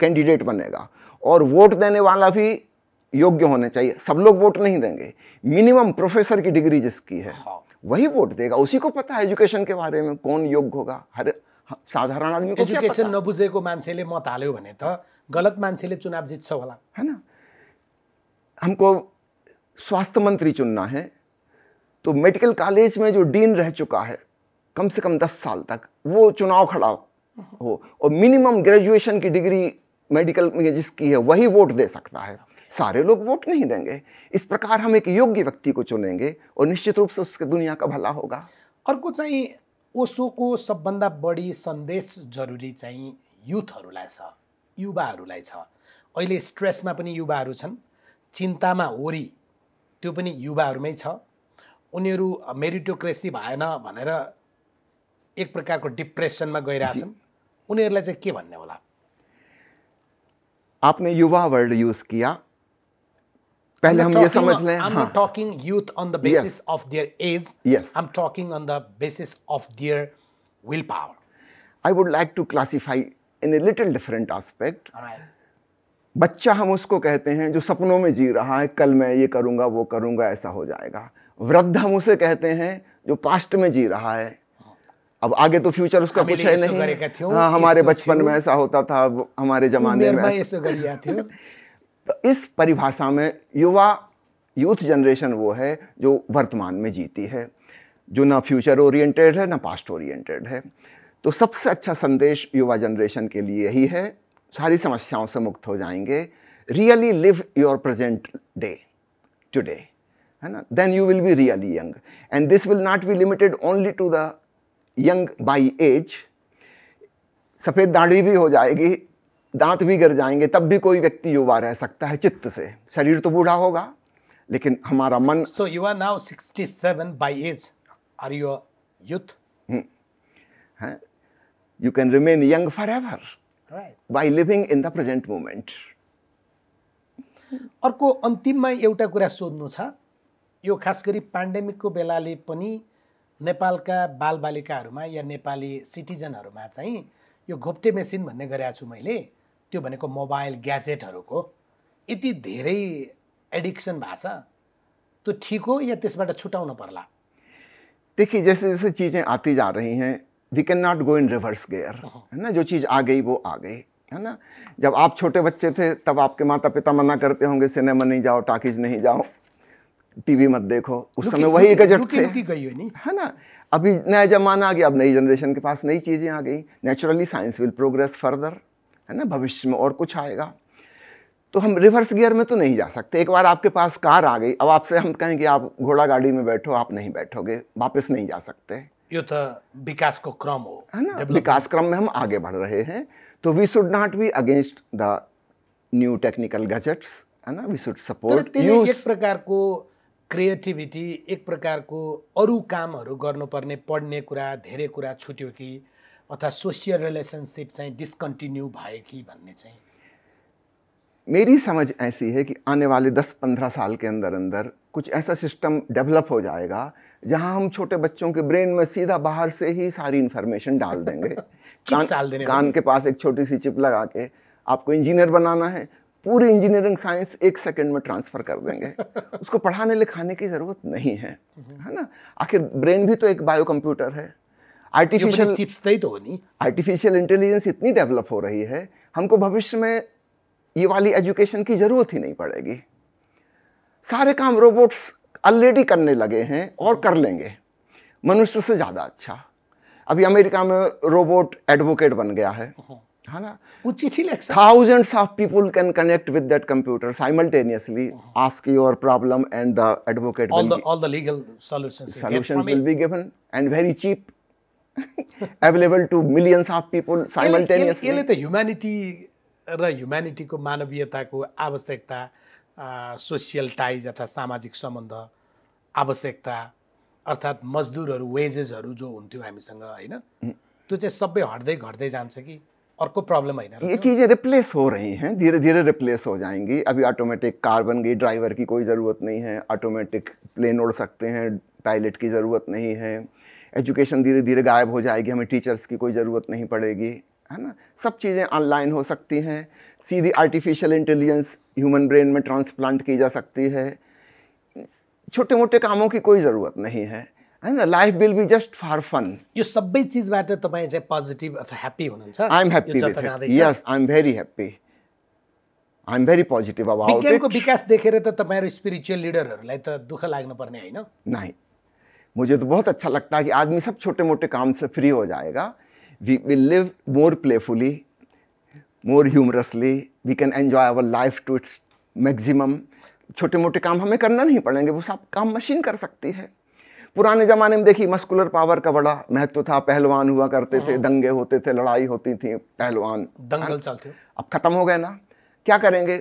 कैंडिडेट बनेगा, और वोट देने वाला भी योग्य होने चाहिए। सब लोग वोट नहीं देंगे, मिनिमम प्रोफेसर की डिग्री जिसकी है वही वोट देगा। उसी को पता है एजुकेशन के बारे में कौन योग्य होगा। हर साधारण आदमी को क्या पता? एजुकेसन नबुझेको मान्छेले मत हाल्यो भने त गलत मान्छेले चुनाव जित्छ होला, है ना। हमको स्वास्थ्य मंत्री चुनना है, तो मेडिकल कॉलेज में जो डीन रह चुका है कम से कम 10 साल तक, वो चुनाव खड़ा हो, और मिनिमम ग्रेजुएशन की डिग्री मेडिकल में जिसकी है वही वोट दे सकता है। सारे लोग वोट नहीं देंगे। इस प्रकार हम एक योग्य व्यक्ति को चुनेंगे और निश्चित रूप से उसके दुनिया का भला होगा। अर्को चाहिँ ओशोको सबभन्दा बढी सन्देश जरुरी चाहिँ युथहरूलाई छ, युवाहरूलाई छ। अहिले स्ट्रेसमा पनि युवाहरू छन्, चिन्तामा होरी त्यो पनि युवाहरूमै छ। उनीहरू मेरिटोक्रेसी भएन भनेर एक प्रकारको डिप्रेसनमा गइरहेछन्। उनीहरूलाई चाहिँ के भन्ने होला? आपने युवा वर्ड यूज किया, पहले हम ये समझ लें। I'm not talking youth on the basis of their age. Yes. I'm talking on the basis of their willpower. I would like to classify in a little different aspect. All right. बच्चा हम उसको कहते हैं जो सपनों में जी रहा है, कल मैं ये करूँगा वो करूँगा ऐसा हो जाएगा। वृद्ध हम उसे कहते हैं जो पास्ट में जी रहा है, अब आगे तो फ्यूचर उसका कुछ है नहीं। हाँ, हमारे बचपन में ऐसा होता था, हमारे जमाने में ऐसा। तो इस परिभाषा में यूथ जनरेशन वो है जो वर्तमान में जीती है, जो ना फ्यूचर ओरिएंटेड है ना पास्ट ओरिएंटेड है। तो सबसे अच्छा संदेश युवा जनरेशन के लिए यही है, सारी समस्याओं से मुक्त हो जाएंगे। Really live your present day today, है ना, then you will be really young, and this will not be limited only to the young by age. सफ़ेद दाढ़ी भी हो जाएगी, दांत भी गिर जाएंगे, तब भी कोई व्यक्ति युवा रह सकता है चित्त से। शरीर तो बूढ़ा होगा, लेकिन हमारा मन So you are now 67 by age. Are you a youth? है, you can remain young forever Right. by living in the present moment. अर्को अन्तिममा एउटा कुरा सोध्नु छ, यो खास गरी पेन्डेमिकको बेलाले पनि नेपालका बालबालिकाहरूमा या नेपाली सिटिजनहरूमा चाहिँ यो घोप्टे मेसिन भन्ने गरेको छु मैले, त्यो भनेको मोबाइल ग्याजेटहरूको यति धेरै एडिक्सन भएको छ, त्यो ठिक हो या त्यसबाट छुटाउन पर्ला? देखिए, जैसे जैसे चीज़ें आती जा रही हैं, we can not go in reverse gear, है ना। जो चीज़ आ गई वो आ गई, है ना। जब आप छोटे बच्चे थे तब आपके माता पिता मना करते होंगे सिनेमा नहीं जाओ, टाकीज नहीं जाओ, टीवी मत देखो, उस समय वही गजट थे, है ना। अभी नया जमाना आ गया, अब नई जनरेशन के पास नई चीज़ें आ गई, naturally science will progress further, है ना। भविष्य में और कुछ आएगा, तो हम रिवर्स गियर में तो नहीं जा सकते। एक बार आपके पास कार आ गई, अब आपसे हम कहें कि आप घोड़ा गाड़ी में बैठो, आप नहीं बैठोगे, वापस नहीं जा सकते। यो त विकासको क्रम हो, है ना। विकास क्रम में हम आगे बढ़ रहे हैं, तो we should not be against the new technical gadgets, है ना। We should support use. एक प्रकारको क्रिएटिभिटी, एक प्रकारको अरू कामहरू गर्नुपर्ने, पढ्ने कुरा, धेरै कुरा छुट्यो कि अथवा सोसियल रिलेसनसिप चाहिँ डिस्कन्टिन्यू भयो कि भन्ने चाहिँ? मेरी समझ ऐसी है कि आने वाले 10-15 साल के अंदर अंदर कुछ ऐसा सिस्टम डेवलप हो जाएगा जहां हम छोटे बच्चों के ब्रेन में सीधा बाहर से ही सारी इन्फॉर्मेशन डाल देंगे। कान के पास एक छोटी सी चिप लगा के, आपको इंजीनियर बनाना है, पूरी इंजीनियरिंग साइंस 1 सेकंड में ट्रांसफ़र कर देंगे। उसको पढ़ाने लिखाने की ज़रूरत नहीं है, है ना। आखिर ब्रेन भी तो एक बायो कंप्यूटर है। आर्टिफिशियल चिप्स तै तो हो नि। आर्टिफिशियल इंटेलिजेंस इतनी डेवलप हो रही है, हमको भविष्य में ये वाली एजुकेशन की ज़रूरत ही नहीं पड़ेगी। सारे काम रोबोट्स ऑलरेडी करने लगे हैं और कर लेंगे, मनुष्य से ज़्यादा अच्छा। अभी अमेरिका में रोबोट एडवोकेट बन गया है ना। वो चिट्ठी लिख Thousands of people can connect with that computer simultaneously, ask your problem and the advocate all the legal solutions will be given and very cheap, available to millions of people simultaneously. यसले त humanity र ह्युम्यानिटीको मानवीयताको आवश्यकता, social ties अथवा सामाजिक सम्बन्ध आवश्यकता, अर्थात् मजदुरहरू, वेजेसहरू जो हुन्थ्यो हामीसँग, होइन, त्यो चाहिँ सबै हट्दै घट्दै जान्छ कि अर्को प्रॉब्लम है ना? ये चीज़ें रिप्लेस हो रही हैं, धीरे धीरे रिप्लेस हो जाएंगी। अभी ऑटोमेटिक कार बन गई, ड्राइवर की कोई ज़रूरत नहीं है, ऑटोमेटिक प्लेन उड़ सकते हैं, पायलट की ज़रूरत नहीं है। एजुकेशन धीरे धीरे गायब हो जाएगी, हमें टीचर्स की कोई ज़रूरत नहीं पड़ेगी, है ना। सब चीज़ें ऑनलाइन हो सकती हैं, सीधी आर्टिफिशियल इंटेलिजेंस ह्यूमन ब्रेन में ट्रांसप्लांट की जा सकती है। छोटे मोटे कामों की कोई ज़रूरत नहीं है, है ना। Life will be just for fun. यो सबै चीजबाट तपाईँ चाहिँ पोजिटिभ अथवा ह्याप्पी हुनुहुन्छ? I am happy with it, yes, I am very happy, I am very positive about it. विज्ञानको विकास देखेर त तपाईँहरू स्पिरिचुअल लिडरहरूलाई त दुःख लाग्नु पर्ने होइन? नहीं, मुझे तो बहुत अच्छा लगता है कि आदमी सब छोटे मोटे काम से फ्री हो जाएगा। We will live more playfully, more humorously, we can enjoy our life to its maximum. छोटे मोटे काम हमें करना नहीं पड़ेंगे, वो सब काम मशीन कर सकती है। पुराने ज़माने में देखिए मस्कुलर पावर का बड़ा महत्व था, पहलवान हुआ करते थे, दंगे होते थे, लड़ाई होती थी, पहलवान दंगल चलते। अब ख़त्म हो गए ना, क्या करेंगे।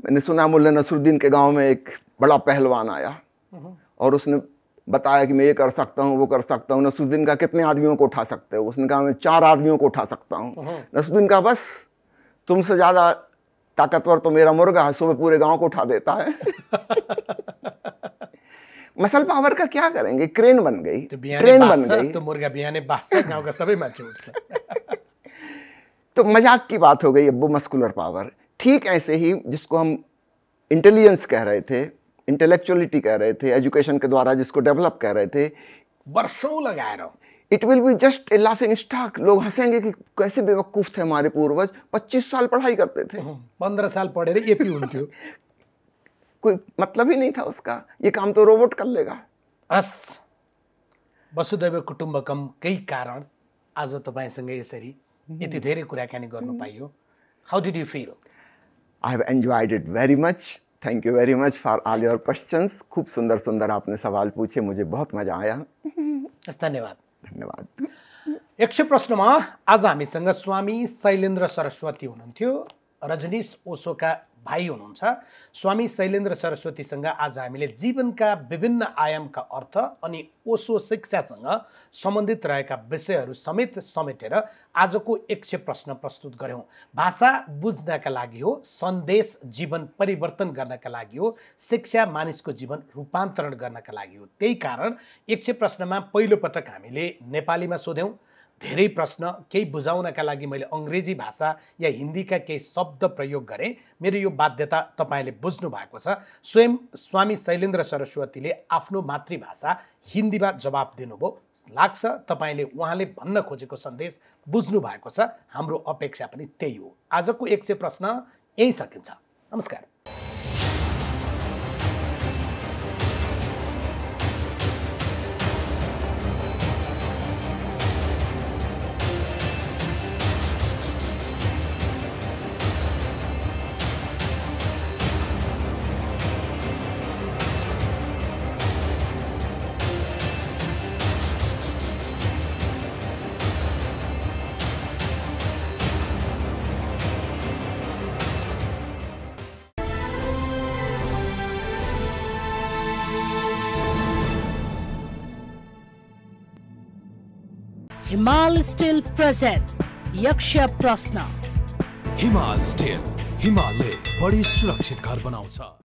मैंने सुना मुल्ला नसरुद्दीन के गांव में एक बड़ा पहलवान आया और उसने बताया कि मैं ये कर सकता हूँ, वो कर सकता हूँ। नसरुद्दीन का कितने आदमियों को उठा सकते हो? उसने कहा मैं 4 आदमियों को उठा सकता हूँ। नसरुद्दीन का बस तुमसे ज़्यादा ताकतवर तो मेरा मुर्गा है, सुबह पूरे गांव को उठा देता है। मसल पावर का क्या करेंगे, क्रेन बन गई, ट्रेन बन गई, तो मुर्गा बिहाने बास्छ, गाउँका सबै मान्छे उठ्छ। तो मजाक की बात हो गई अब वो मस्कुलर पावर। ठीक ऐसे ही जिसको हम इंटेलिजेंस कह रहे थे, इंटेलेक्चुअलिटी कह रहे थे, एजुकेशन के द्वारा जिसको डेवलप कह रहे थे, वर्षों लगाएर it will be just a laughing stock. लोग हंसेंगे कि कैसे बेवकूफ़ थे हमारे पूर्वज, 25 साल पढ़ाई करते थे, 15 साल पढेर यति हुन्थ्यो, कोई मतलब ही नहीं था उसका, ये काम तो रोबोट कर लेगा। हस्, वसुधैव कुटुम्बकम केही कारण आज तपाईसँग यसरी यति धेरै कुराकानी गर्नु पाइयो। How did you feel? I have enjoyed it very much. Thank you very much for all your questions. खूब सुंदर सुंदर आपने सवाल पूछे, मुझे बहुत मजा आया। धन्यवाद। धन्यवाद। 100 प्रश्नमा आज हामीसँग स्वामी शैलेन्द्र सरस्वती हुनुहुन्थ्यो, रजनीश ओशोका भाइ हुनुहुन्छ। स्वामी शैलेन्द्र सरस्वतीसँग आज हामीले जीवनका विभिन्न आयामका अर्थ अनि ओशो शिक्षासँग सम्बन्धित रहेका विषयहरू समेत समेटेर आजको 100 प्रश्न प्रस्तुत गऱ्यौँ। भाषा बुझ्नका लागि हो, सन्देश जीवन परिवर्तन गर्नका लागि हो, शिक्षा मानिसको जीवन रूपान्तरण गर्नका लागि हो। त्यही कारण 100 प्रश्नमा पहिलोपटक हामीले नेपालीमा सोध्यौँ। धेरै प्रश्न केही बुझाउनका लागि मैले अङ्ग्रेजी भाषा या हिन्दीका केही शब्द प्रयोग गरेँ। मेरो यो बाध्यता तपाईँले बुझ्नु भएको छ। स्वयं स्वामी शैलेन्द्र सरस्वतीले आफ्नो मातृभाषा हिन्दीमा जवाब दिनुभयो। लाग्छ तपाईँले उहाँले भन्न खोजेको सन्देश बुझ्नु भएको छ। हाम्रो अपेक्षा पनि त्यही हो। आजको 100 प्रश्न यही सकिन्छ। नमस्कार। हिमाल स्टिल प्रेजेन्ट्स यक्ष प्रश्न। हिमाल स्टिल, हिमालले बढी सुरक्षित घर बनाउँछ।